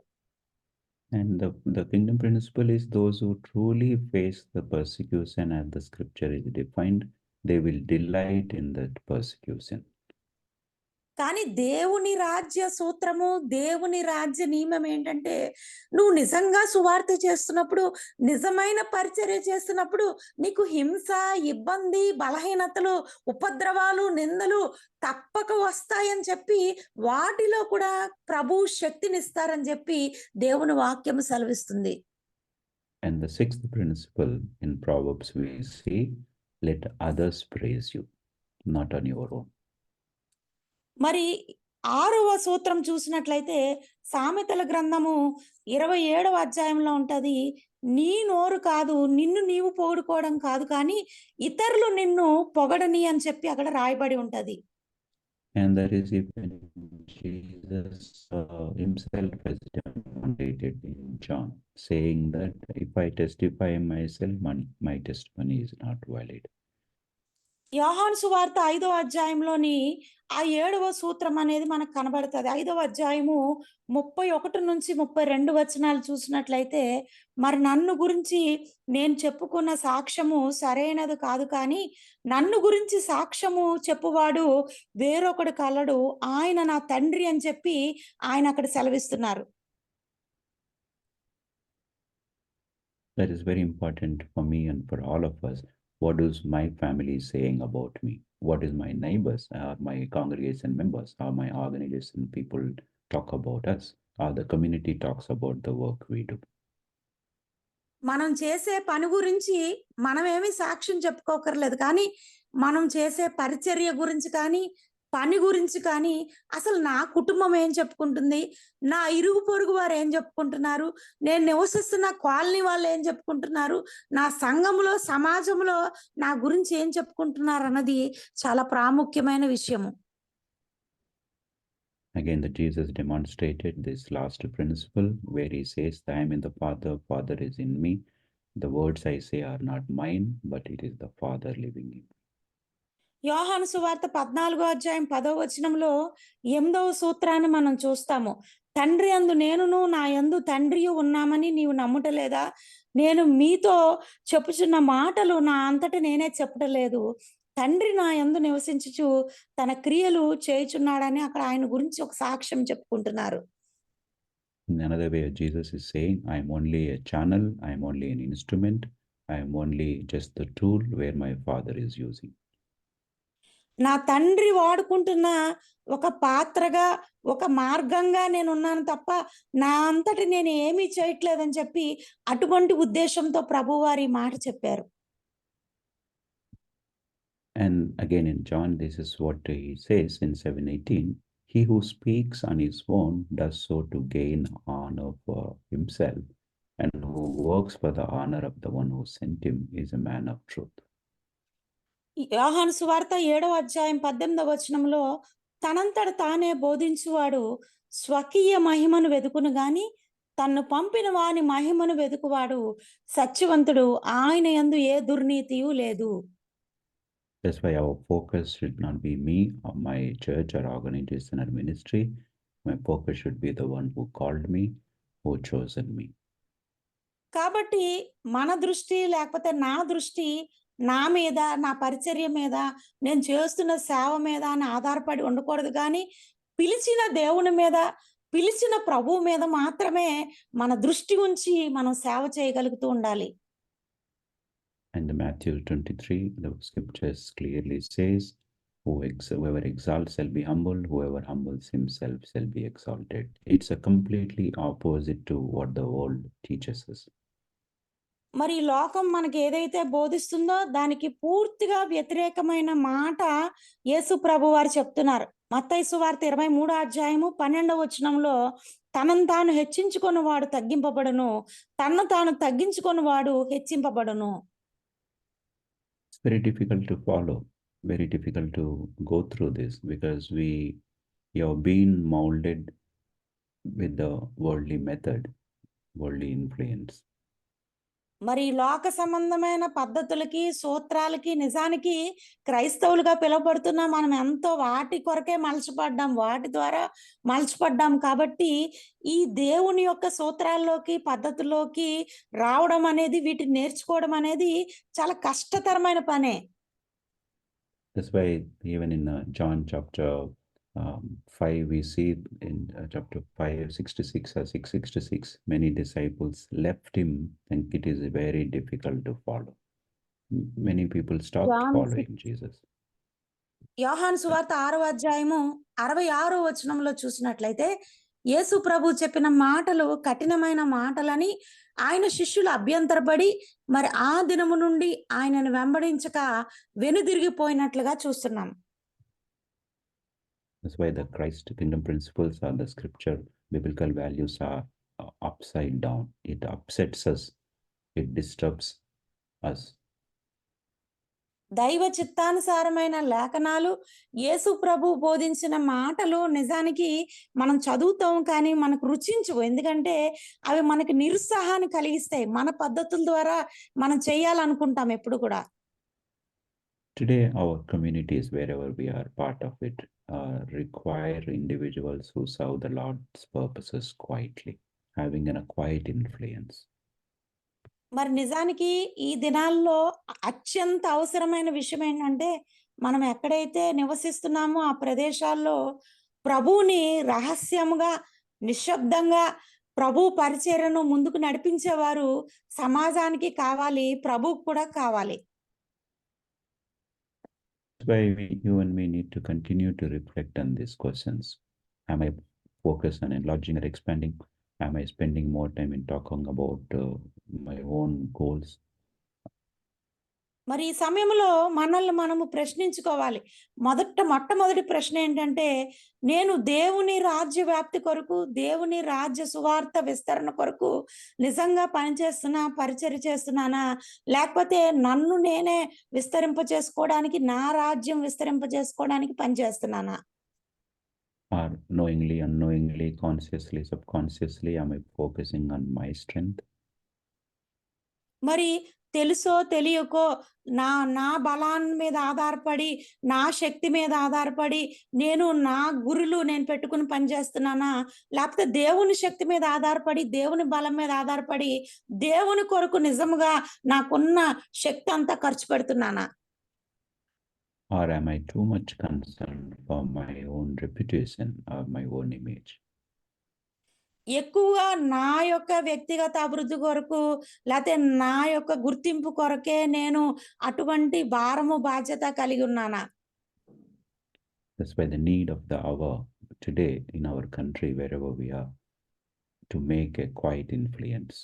D: And the kingdom principle is those who truly face the persecution as the scripture is defined, they will delight in that persecution.
E: కానీ దేవుని రాజ్య సూత్రము, దేవుని రాజ్య నియమం ఏంటంటే, నువ్వు నిజంగా సువార్త చేస్తున్నప్పుడు, నిజమైన పరిచర్య చేస్తున్నప్పుడు నీకు హింస, ఇబ్బంది, బలహీనతలు, ఉపద్రవాలు, నిందలు తప్పక వస్తాయని చెప్పి వాటిలో కూడా ప్రభు శక్తినిస్తారని చెప్పి దేవుని వాక్యం సెలవిస్తుంది.
D: And the sixth principle in Proverbs we see, let others praise you, not on your own.
E: మరి 6వ సూత్రం చూసినట్లయితే సామెతల గ్రంథము 27వ అధ్యాయంలో ఉంటది. నీ నోరు కాదు, నిన్ను నీవు పొగుడుకోవడం కాదు, కానీ ఇతరులు నిన్ను పొగడని అని చెప్పి అక్కడ రాయబడి ఉంటది.
D: And that is even Jesus himself has demonstrated in John, saying that if I testify myself, my testimony is not valid.
E: యోహాను సువార్త 5వ అధ్యాయంలోని ఆ 7వ సూత్రం అనేది మనకు కనబడుతుంది. 5వ అధ్యాయము 31 నుంచి 32 వచనాలు చూసినట్లయితే, మరి నన్ను గురించి నేను చెప్పుకున్న సాక్ష్యము సరైనది కాదు, కానీ నన్ను గురించి సాక్ష్యము చెప్పువాడు వేరొకడు కలడు, ఆయన నా తండ్రి అని చెప్పి ఆయన అక్కడ సెలవిస్తున్నారు.
D: That is very important for me and for all of us. What is my family saying about me? What is my neighbors, or my congregation members, or my organization people talk about us, or the community talks about the work we do?
E: మనం చేసే పని గురించి మనమేమి సాక్ష్యం చెప్పుకోకర్లేదు, కానీ మనం చేసే పరిచర్య గురించి కానీ, పని గురించి కానీ, అసలు నా కుటుంబం ఏం చెప్పుకుంటుంది, నా ఇరుగు పొరుగు వారు ఏం చెప్పుకుంటున్నారు, నేను నివసిస్తున్న కాలనీ వాళ్ళు ఏం చెప్పుకుంటున్నారు, నా సంఘంలో, సమాజంలో నా గురించి ఏం చెప్పుకుంటున్నారు అన్నది చాలా ప్రాముఖ్యమైన విషయము.
D: Again, that Jesus demonstrated this last principle where he says, I am in the Father, Father is in me. The words I say are not mine, but it is the Father living in me.
E: యోహాను సువార్త 14వ అధ్యాయం 10వ వచనంలో 8వ సూత్రాన్ని మనం చూస్తాము. తండ్రి యందు నేనును, నా యందు తండ్రియు ఉన్నామని నీవు నమ్ముటలేదా? నేను మీతో చెప్పుచున్న మాటలు నా అంతట నేనే చెప్పటలేదు, తండ్రి నా యందు నివసించుచు తన క్రియలు చేయుచున్నాడని అక్కడ ఆయన గురించి ఒక సాక్ష్యం చెప్పుకుంటున్నారు.
D: In another way, Jesus is saying, I'm only a channel, I'm only an instrument, I'm only just the tool where my Father is using.
E: నా తండ్రి వాడుకుంటున్న ఒక పాత్రగా, ఒక మార్గంగా నేనున్నాను తప్ప నా అంతటి నేను ఏమీ చేయట్లేదని చెప్పి అటువంటి ఉద్దేశంతో ప్రభువారు ఈ మాట చెప్పారు.
D: And again in John, this is what he says in 7:18, he who speaks on his own does so to gain honor for himself, and who works for the honor of the one who sent him is a man of truth.
E: యోహాను సువార్త 7వ అధ్యాయం 18వ వచనంలో తనంతట తానే బోధించువాడు స్వకీయ మహిమను వెదుకును గాని తన్ను పంపిన వాని మహిమను వెదుకువాడు సత్యవంతుడు, ఆయన యందు ఏ దుర్నీతియు లేదు.
D: That's why our focus should not be me or my church or organization or ministry. My focus should be the one who called me, who chosen me.
E: కాబట్టి మన దృష్టి లేకపోతే నా దృష్టి నా మీద, నా పరిచర్య మీద, నేను చేస్తున్న సేవ మీద అని ఆధారపడి ఉండకూడదు కానీ పిలిచిన దేవుని మీద, పిలిచిన ప్రభువు మీద మాత్రమే మన దృష్టి ఉంచి మనం సేవ చేయగలుగుతూ ఉండాలి.
D: And Matthew 23, the scriptures clearly says, whoever exalts shall be humbled, whoever humbles himself shall be exalted. It's a completely opposite to what the world teaches us.
E: మరి ఈ లోకం మనకి ఏదైతే బోధిస్తుందో దానికి పూర్తిగా వ్యతిరేకమైన మాట యేసు ప్రభు వారు చెప్తున్నారు. మత్తయి సువార్త 23వ అధ్యాయము 12వ వచనంలో తనను తాను హెచ్చించుకొని వాడు తగ్గింపబడును, తన్ను తాను తగ్గించుకొని వాడు హెచ్చింపబడును.
D: It's very difficult to follow, very difficult to go through this because we have been molded with the worldly method, worldly influence.
E: మరి లోక సంబంధమైన పద్ధతులకి, సూత్రాలకి నిజానికి క్రైస్తవులుగా పిలువబడుతున్నా మనం ఎంతో వాటి కొరకే మలచబడ్డాం, వాటి ద్వారా మలచబడ్డాం. కాబట్టి ఈ దేవుని యొక్క సూత్రాల్లోకి, పద్ధతుల్లోకి రావడం అనేది, వీటిని నేర్చుకోవడం అనేది చాలా కష్టతరమైన పనే.
D: That's why even in John chapter 5, we see in chapter 5, 66 or 666, many disciples left him and it is very difficult to follow. Many people stopped
E: John
D: following Jesus.
E: యోహాను సువార్త 6వ అధ్యాయము 66వ వచనంలో చూసినట్లయితే యేసు ప్రభు చెప్పిన మాటలు కఠినమైన మాటలని ఆయన శిష్యులు అభ్యంతరపడి మరి ఆ దినము నుండి ఆయనను వెంబడించక వెనుదిరిగిపోయినట్లుగా చూస్తున్నాం.
D: That's why the Christ kingdom principles or the scripture biblical values are upside down. It upsets us, it disturbs us.
E: దైవ చిత్తానుసారమైన లేఖనాలు, యేసు ప్రభు బోధించిన మాటలు నిజానికి మనం చదువుతాం కానీ మనకు రుచించవు. ఎందుకంటే అవి మనకి నిరుత్సాహాన్ని కలిగిస్తాయి. మన పద్ధతుల ద్వారా మనం చేయాలనుకుంటాం ఎప్పుడు కూడా.
D: Today, our communities, wherever we are part of it, require individuals who serve the Lord's purposes quietly, having a quiet influence.
E: మరి నిజానికి ఈ దినాల్లో అత్యంత అవసరమైన విషయం ఏంటంటే మనం ఎక్కడైతే నివసిస్తున్నామో ఆ ప్రదేశాల్లో ప్రభువుని రహస్యముగా, నిశ్శబ్దంగా ప్రభు పరిచర్యను ముందుకు నడిపించేవారు సమాజానికి కావాలి, ప్రభువుకు కూడా కావాలి.
D: That's why you and me need to continue to reflect on these questions. Am I focused on enlarging or expanding? Am I spending more time in talking about my own goals?
E: మరి ఈ సమయంలో మనల్ని మనము ప్రశ్నించుకోవాలి. మొట్టమొదటి ప్రశ్న ఏంటంటే, నేను దేవుని రాజ్య వ్యాప్తి కొరకు, దేవుని రాజ్య సువార్త విస్తరణ కొరకు నిజంగా పనిచేస్తున్నా, పరిచర్య చేస్తున్నానా, లేకపోతే నన్ను నేనే విస్తరింపజేసుకోవడానికి, నా రాజ్యం విస్తరింపజేసుకోవడానికి పనిచేస్తున్నానా?
D: Or knowingly, unknowingly, consciously, subconsciously, am I focusing on my strength?
E: మరి తెలుసో తెలియకో నా బలాన్ని మీద ఆధారపడి, నా శక్తి మీద ఆధారపడి నా గురులు నేను పెట్టుకుని పనిచేస్తున్నానా, లేకపోతే దేవుని శక్తి మీద ఆధారపడి, దేవుని బలం మీద ఆధారపడి దేవుని కొరకు నిజముగా నాకున్న శక్తి అంతా ఖర్చు పెడుతున్నానా?
D: or am I too much concerned for my own reputation or my own image?
E: ఎక్కువగా నా యొక్క వ్యక్తిగత అభివృద్ధి కొరకు లేకపోతే నా యొక్క గుర్తింపు కొరకే నేను అటువంటి భారము బాధ్యత కలిగి ఉన్నానా?
D: That's why the need of the hour today in our country, wherever we are, to make a quiet influence.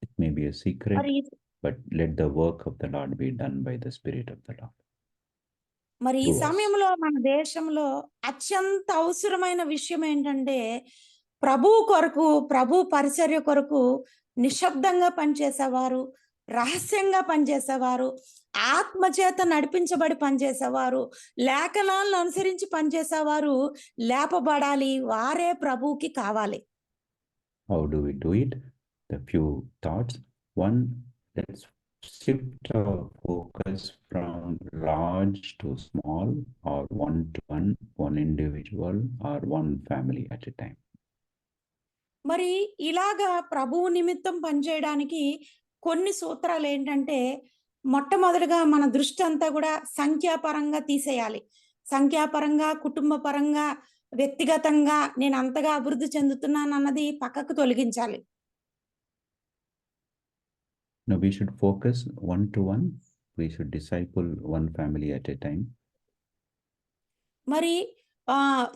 D: It may be a secret,
E: మరి
D: but let the work of the Lord be done by the Spirit of the Lord.
E: మరి ఈ
D: Through us.
E: సమయంలో మన దేశంలో అత్యంత అవసరమైన విషయం ఏంటంటే ప్రభువు కొరకు, ప్రభు పరిచర్య కొరకు నిశ్శబ్దంగా పనిచేసేవారు, రహస్యంగా పనిచేసేవారు, ఆత్మచేత నడిపించబడి పనిచేసేవారు, లేఖనాలను అనుసరించి పనిచేసేవారు లేపబడాలి. వారే ప్రభువుకి కావాలి.
D: How do we do it? The few thoughts. One, let's shift our focus from large to small, or one to one individual, or one family at a time.
E: మరి ఇలాగా ప్రభువు నిమిత్తం పనిచేయడానికి కొన్ని సూత్రాలు ఏంటంటే, మొట్టమొదటిగా మన దృష్టి అంతా కూడా సంఖ్యాపరంగా తీసేయాలి. సంఖ్యాపరంగా, కుటుంబ పరంగా, వ్యక్తిగతంగా నేను అంతగా అభివృద్ధి చెందుతున్నాను అన్నది పక్కకు తొలగించాలి.
D: Now we should focus one to one. We should disciple one family at a time.
E: మరి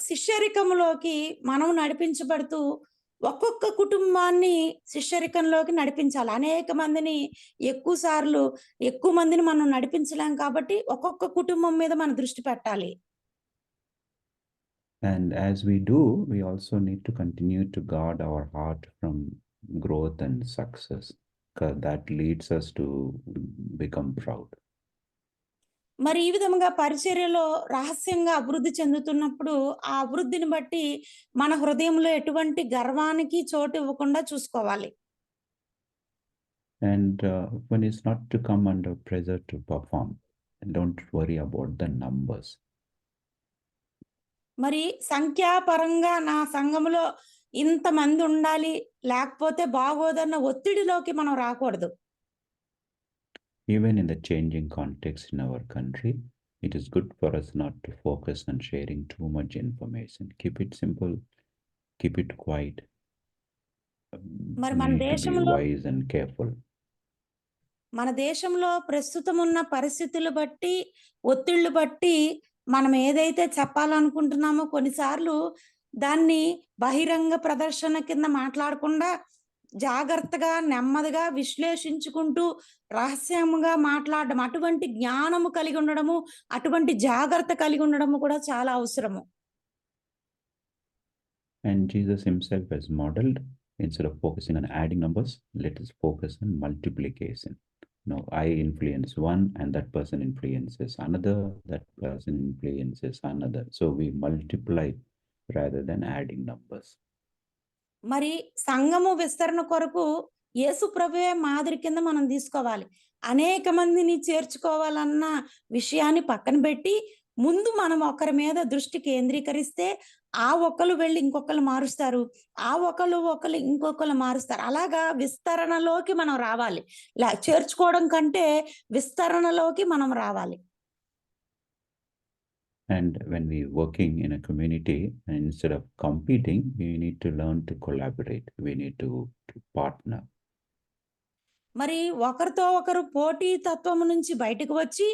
E: శిష్యరికంలోకి మనం నడిపించబడుతూ ఒక్కొక్క కుటుంబాన్ని శిష్యరికంలోకి నడిపించాలి. అనేక మందిని ఎక్కువ మందిని మనం నడిపించలేం కాబట్టి ఒక్కొక్క కుటుంబం మీద మన దృష్టి పెట్టాలి.
D: And as we do, we also need to continue to guard our heart from growth and success, because that leads us to become proud.
E: మరి ఈ విధంగా పరిచర్యలో రహస్యంగా అభివృద్ధి చెందుతున్నప్పుడు ఆ అభివృద్ధిని బట్టి మన హృదయంలో ఎటువంటి గర్వానికి చోటు ఇవ్వకుండా చూసుకోవాలి.
D: And when it's not to come under pressure to perform, don't worry about the numbers.
E: మరి సంఖ్యాపరంగా నా సంఘములో ఇంతమంది ఉండాలి లేకపోతే బాగోదన్న ఒత్తిడిలోకి మనం రాకూడదు.
D: Even in the changing context in our country, it is good for us not to focus on sharing too much information. Keep it simple, keep it quiet.
E: మరి
D: We
E: మన
D: need to be
E: దేశంలో
D: wise and careful.
E: మన దేశంలో ప్రస్తుతం ఉన్న పరిస్థితులు బట్టి, ఒత్తిళ్లు బట్టి మనం ఏదైతే చెప్పాలనుకుంటున్నామో కొన్నిసార్లు దాన్ని బహిరంగ ప్రదర్శన కింద మాట్లాడకుండా జాగ్రత్తగా, నెమ్మదిగా విశ్లేషించుకుంటూ రహస్యముగా మాట్లాడడం, అటువంటి జ్ఞానము కలిగి ఉండడము, అటువంటి జాగ్రత్త కలిగి ఉండడము కూడా చాలా అవసరము.
D: And Jesus himself has modeled, instead of focusing on adding numbers, let us focus on multiplication. No, I influence one and that person influences another, that person influences another. So we multiply rather than adding numbers.
E: మరి సంఘము విస్తరణ కొరకు యేసు ప్రభువే మాదిరి కింద మనం తీసుకోవాలి. అనేక మందిని చేర్చుకోవాలన్న విషయాన్ని పక్కన పెట్టి ముందు మనం ఒకరి మీద దృష్టి కేంద్రీకరిస్తే ఆ ఒకరు వెళ్ళి ఇంకొకరు మారుస్తారు, ఆ ఒకరు ఇంకొకరు మారుస్తారు. అలాగా విస్తరణలోకి మనం రావాలి. చేర్చుకోవడం కంటే విస్తరణలోకి మనం రావాలి.
D: And when we working in a community, instead of competing, we need to learn to collaborate. We need to partner.
E: మరి ఒకరితో ఒకరు పోటీ తత్వము నుంచి బయటకు వచ్చి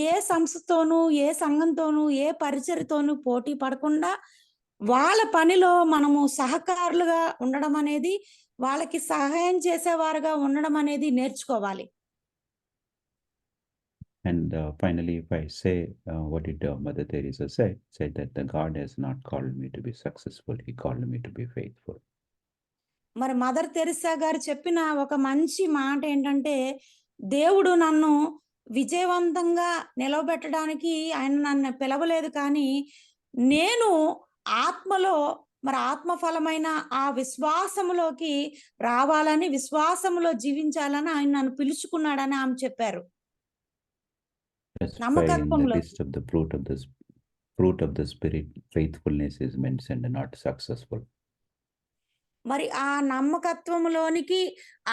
E: ఏ సంస్థతోనూ, ఏ సంఘంతోనూ, ఏ పరిచర్యతోనూ పోటీ పడకుండా వాళ్ళ పనిలో మనము సహకారులుగా ఉండడం అనేది, వాళ్ళకి సహాయం చేసేవారుగా ఉండడం అనేది నేర్చుకోవాలి.
D: And finally, if I say what did Mother Teresa said that the God has not called me to be successful, he called me to be faithful.
E: మరి మదర్ తెరిసా గారు చెప్పిన ఒక మంచి మాట ఏంటంటే, దేవుడు నన్ను విజయవంతంగా నిలవబెట్టడానికి ఆయన నన్ను పిలవలేదు, కానీ నేను ఆత్మలో మరి ఆత్మఫలమైన ఆ విశ్వాసములోకి రావాలని, విశ్వాసములో జీవించాలని ఆయన నన్ను పిలుచుకున్నాడని ఆమె చెప్పారు.
D: That's why in the
E: నమ్మకత్వంలో
D: list of the fruit of the Spirit, faithfulness is mentioned and not successful.
E: మరి ఆ నమ్మకత్వములోనికి,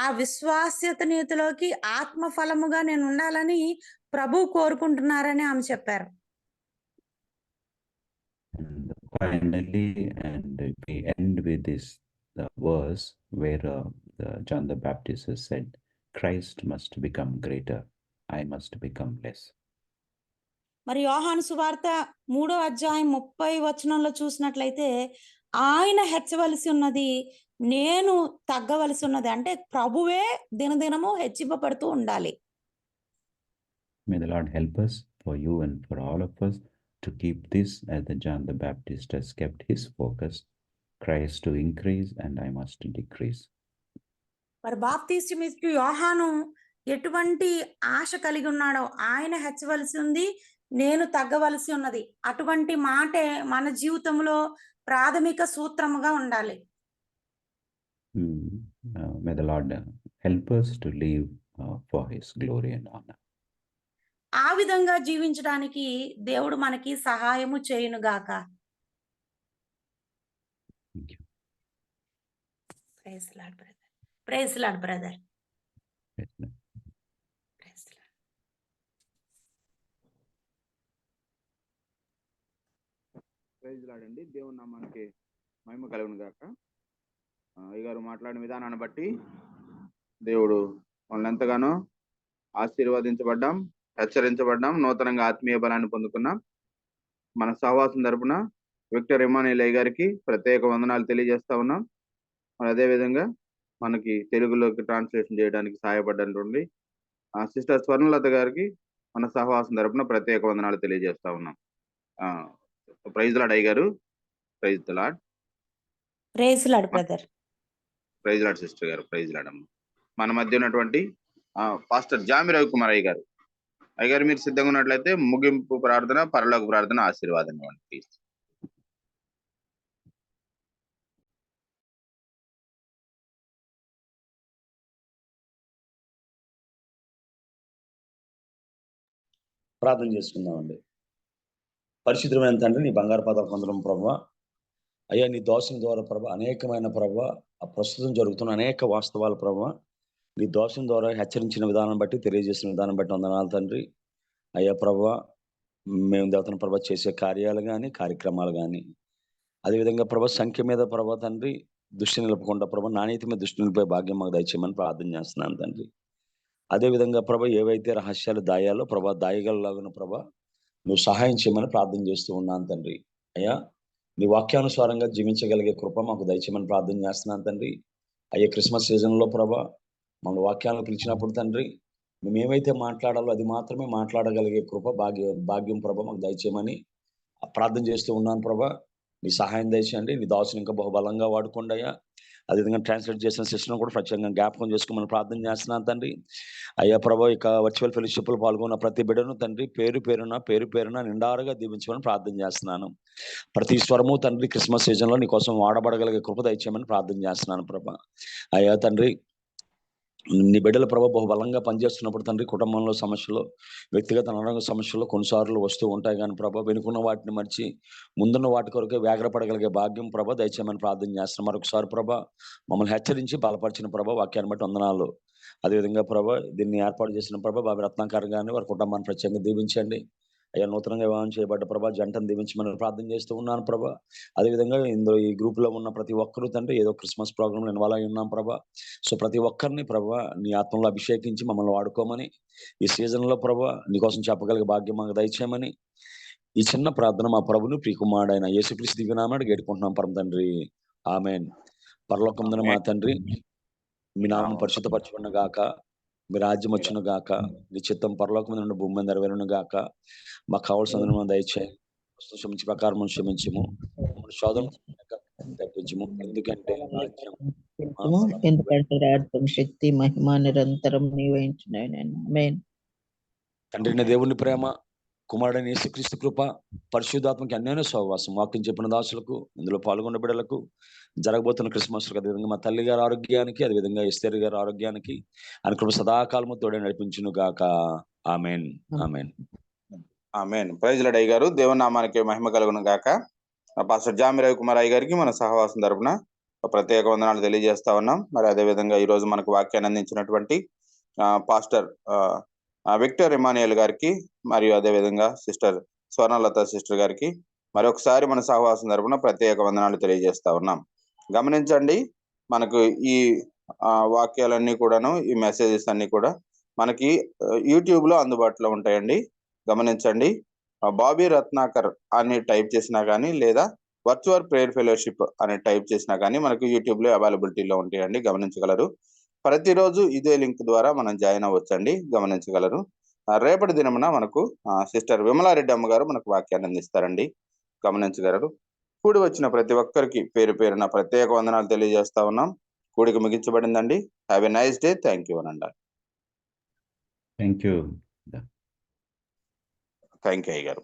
E: ఆ విశ్వాస్యతనీతిలోకి ఆత్మఫలముగా నేను ఉండాలని ప్రభు కోరుకుంటున్నారని ఆమె చెప్పారు.
D: And finally, and we end with this the verse where John the Baptist has said, Christ must become greater, I must become less.
E: మరి యోహాను సువార్త 3వ అధ్యాయం 30 వచనంలో చూసినట్లయితే ఆయన హెచ్చవలసి ఉన్నది, నేను తగ్గవలసి ఉన్నది. అంటే ప్రభువే దినదినము హెచ్చింపబడుతూ ఉండాలి.
D: May the Lord help us, for you and for all of us, to keep this as the John the Baptist has kept his focus, Christ to increase and I must decrease.
E: మరి బాప్తిస్మము యోహాను ఎటువంటి ఆశ కలిగి ఉన్నాడో, ఆయన హెచ్చవలసి ఉంది, నేను తగ్గవలసి ఉన్నది. అటువంటి మాటే మన జీవితంలో ప్రాథమిక సూత్రముగా ఉండాలి.
D: May the Lord help us to live for his glory and honor.
E: ఆ విధంగా జీవించడానికి దేవుడు మనకి సహాయము చేయునుగాక.
D: Thank you.
E: Praise lord brother. Praise lord brother.
D: Praise the Lord.
E: Praise lord.
B: Praise lord అండి. దేవుని నామానికి మహిమ కలుగును గాక. అయ్యగారు మాట్లాడిన విధానాన్ని బట్టి దేవుడు మనల్ని ఎంతగానో ఆశీర్వదించబడ్డాం, హెచ్చరించబడ్డాం, నూతనంగా ఆత్మీయ బలాన్ని పొందుకున్నాం. మన సహవాసం తరపున విక్టర్ ఇమానుయేల్ అయ్య గారికి ప్రత్యేక వందనాలు తెలియజేస్తా ఉన్నాం. మరి అదేవిధంగా మనకి తెలుగులోకి ట్రాన్స్లేషన్ చేయడానికి సహాయపడ్డటువంటి సిస్టర్ స్వర్ణలత గారికి మన సహవాసం తరపున ప్రత్యేక వందనాలు తెలియజేస్తా ఉన్నాం. ప్రైజ్ లార్డ్ అయ్య గారు. Praise the lord.
E: Praise lord brother.
B: Praise lord sister గారు. ప్రైజ్ లార్డ్ అమ్మ. మన మధ్య ఉన్నటువంటి పాస్టర్ జామి రవికుమార్ అయ్య గారు. అయ్య గారు మీరు సిద్ధంగా ఉన్నట్లయితే ముగింపు ప్రార్థన, పరలోక ప్రార్థన, ఆశీర్వాదం ఇవ్వండి ప్లీజ్.
F: ప్రార్థన చేసుకుందామండి. పరిశుద్ధమైన తండ్రి, నీ బంగారు పాదాలకు వందనం ప్రభువా. అయ్యా, నీ దోషం ద్వారా ప్రభా అనేకమైన ప్రభువా, ఆ ప్రస్తుతం జరుగుతున్న అనేక వాస్తవాలు ప్రభువా, నీ దోషం ద్వారా హెచ్చరించిన విధానం బట్టి, తెలియజేసిన విధానం బట్టి వందనాలు తండ్రి. అయ్యా ప్రభువా, మేము దేవతను ప్రభా చేసే కార్యాలు కానీ, కార్యక్రమాలు కానీ, అదేవిధంగా ప్రభా సంఖ్య మీద ప్రభా తండ్రి దృష్టి నిలపకుండా ప్రభా నాణ్యత మీద దృష్టి నిలిపే భాగ్యం మాకు దయచేయమని ప్రార్థన చేస్తున్నాను తండ్రి. అదేవిధంగా ప్రభా ఏవైతే రహస్యాలు దాయాలో ప్రభా దాయగలలాగున ప్రభా నువ్వు సహాయం చేయమని ప్రార్థన చేస్తూ ఉన్నాను తండ్రి. అయ్యా, నీ వాక్యానుసారంగా జీవించగలిగే కృప మాకు దయచేయమని ప్రార్థన చేస్తున్నాను తండ్రి. అయ్యా, క్రిస్మస్ సీజన్లో ప్రభా మన వాక్యాలను పిలిచినప్పుడు తండ్రి మేము ఏమైతే మాట్లాడాలో అది మాత్రమే మాట్లాడగలిగే కృప భాగ్యం ప్రభా మాకు దయచేయమని ప్రార్థన చేస్తూ ఉన్నాను ప్రభా. నీ సహాయం దయచేయండి. నీ దాసుని ఇంకా బహుబలంగా వాడుకోండి అయ్యా. అదేవిధంగా ట్రాన్స్లేట్ చేసిన సిస్టర్ను కూడా ప్రత్యేకంగా జ్ఞాపకం చేసుకోమని ప్రార్థన చేస్తున్నాను తండ్రి. అయ్యా ప్రభా, ఇక వర్చువల్ ఫెలోషిప్లో పాల్గొన్న ప్రతి బిడ్డను తండ్రి పేరు పేరున నిండారుగా దీవించమని ప్రార్థన చేస్తున్నాను. ప్రతి స్వరము తండ్రి క్రిస్మస్ సీజన్లో నీ కోసం వాడబడగలిగే కృప దయచేయమని ప్రార్థన చేస్తున్నాను ప్రభా. అయ్యా తండ్రి, నీ బిడ్డల ప్రభా బహుబలంగా పనిచేస్తున్నప్పుడు తండ్రి కుటుంబంలో సమస్యలు, వ్యక్తిగత అనారోగ్య సమస్యలు కొన్నిసార్లు వస్తూ ఉంటాయి కానీ ప్రభా వెనుకున్న వాటిని మర్చి ముందున్న వాటి కొరకే వేగరపడగలిగే భాగ్యం ప్రభా దయచేయమని ప్రార్థన చేస్తున్నాం. మరొకసారి ప్రభా మమ్మల్ని హెచ్చరించి బలపరిచిన ప్రభా వాక్యాన్ని బట్టి వందనాలు. అదేవిధంగా ప్రభా దీన్ని ఏర్పాటు చేసిన ప్రభా బాబు రత్నాకర్ గారిని వారి కుటుంబాన్ని ప్రత్యేకంగా దీవించండి. అయ్యా, నూతనంగా వివాహం చేయబడ్డ ప్రభా జంటను దీవించమని ప్రార్థన చేస్తూ ఉన్నాను ప్రభా. అదేవిధంగా ఇందులో ఈ గ్రూప్ లో ఉన్న ప్రతి ఒక్కరూ తండ్రి ఏదో క్రిస్మస్ ప్రోగ్రామ్ ఇన్వాల్వ్ అయి ఉన్నాం ప్రభా. సో ప్రతి ఒక్కరిని ప్రభా నీ ఆత్మలో అభిషేకించి మమ్మల్ని వాడుకోమని, ఈ సీజన్ లో ప్రభా నీకోసం చెప్పగలిగే భాగ్యం మాకు దయచేయమని ఈ చిన్న ప్రార్థన మా ప్రభుని ప్రియకుమారుడైన యేసుక్రీస్తు దివ్యనామమున వేడుకుంటున్నాం పరమ తండ్రి. ఆమేన్. పరలోకమున మా తండ్రి, మీ నామం పరిశుద్ధపరచుకున్న గాక, మీ రాజ్యం వచ్చును గాక, నీ చిత్తం పరలోకం నుండి భూమి మీద నెరవేరును గాక. మాకు కావాల్సిన దయచేయి, క్షమించి ప్రకారం క్షమించము, శోధన తప్పించము. ఎందుకంటే
G: రాజ్యం శక్తి మహిమ నిరంతరం నీవే.
F: తండ్రిని దేవుని ప్రేమ, కుమారుడైన యేసుక్రీస్తు కృప, పరిశుద్ధాత్మకి అన్యోన్య సహవాసం వాక్యం చెప్పిన దాసులకు, ఇందులో పాల్గొన్న బిడ్డలకు, జరగబోతున్న క్రిస్మస్ అదేవిధంగా మా తల్లి గారి ఆరోగ్యానికి, అదేవిధంగా ఎస్తేర్ గారి ఆరోగ్యానికి ఆయన కృప సదాకాలము తోడే నడిపించును గాక. ఆమేన్. ఆమేన్.
B: ఆమేన్. ప్రైజ్ లార్డ్ అయ్య గారు. దేవుని నామానికి మహిమ కలుగును గాక. పాస్టర్ జామి రవికుమార్ అయ్య గారికి మన సహవాసం తరపున ప్రత్యేక వందనాలు తెలియజేస్తా ఉన్నాం. మరి అదేవిధంగా ఈ రోజు మనకు వాక్యాన్ని అందించినటువంటి పాస్టర్ విక్టర్ ఇమానుయేల్ గారికి, మరియు అదేవిధంగా సిస్టర్ స్వర్ణలత సిస్టర్ గారికి మరొకసారి మన సహవాసం తరపున ప్రత్యేక వందనాలు తెలియజేస్తా ఉన్నాం. గమనించండి, మనకు ఈ వాక్యాలన్నీ కూడాను, ఈ మెసేజెస్ అన్ని కూడా మనకి యూట్యూబ్ లో అందుబాటులో ఉంటాయండి. గమనించండి, బాబీ రత్నాకర్ అని టైప్ చేసినా కానీ, లేదా వర్చువల్ ప్రేయర్ ఫెలోషిప్ అని టైప్ చేసినా కానీ మనకు యూట్యూబ్ లో అవైలబిలిటీలో ఉంటాయండి. గమనించగలరు. ప్రతిరోజు ఇదే లింక్ ద్వారా మనం జాయిన్ అవ్వచ్చండి. గమనించగలరు. రేపటి దినమున మనకు సిస్టర్ విమలారెడ్డి అమ్మగారు మనకు వాక్యాన్ని అందిస్తారండి. గమనించగలరు. కూడి వచ్చిన ప్రతి ఒక్కరికి పేరు పేరున ప్రత్యేక వందనాలు తెలియజేస్తా ఉన్నాం. కూడికి ముగించబడిందండి. Have a nice day. Thank you అనండి.
D: Thank you.
B: థ్యాంక్ యూ అయ్య గారు.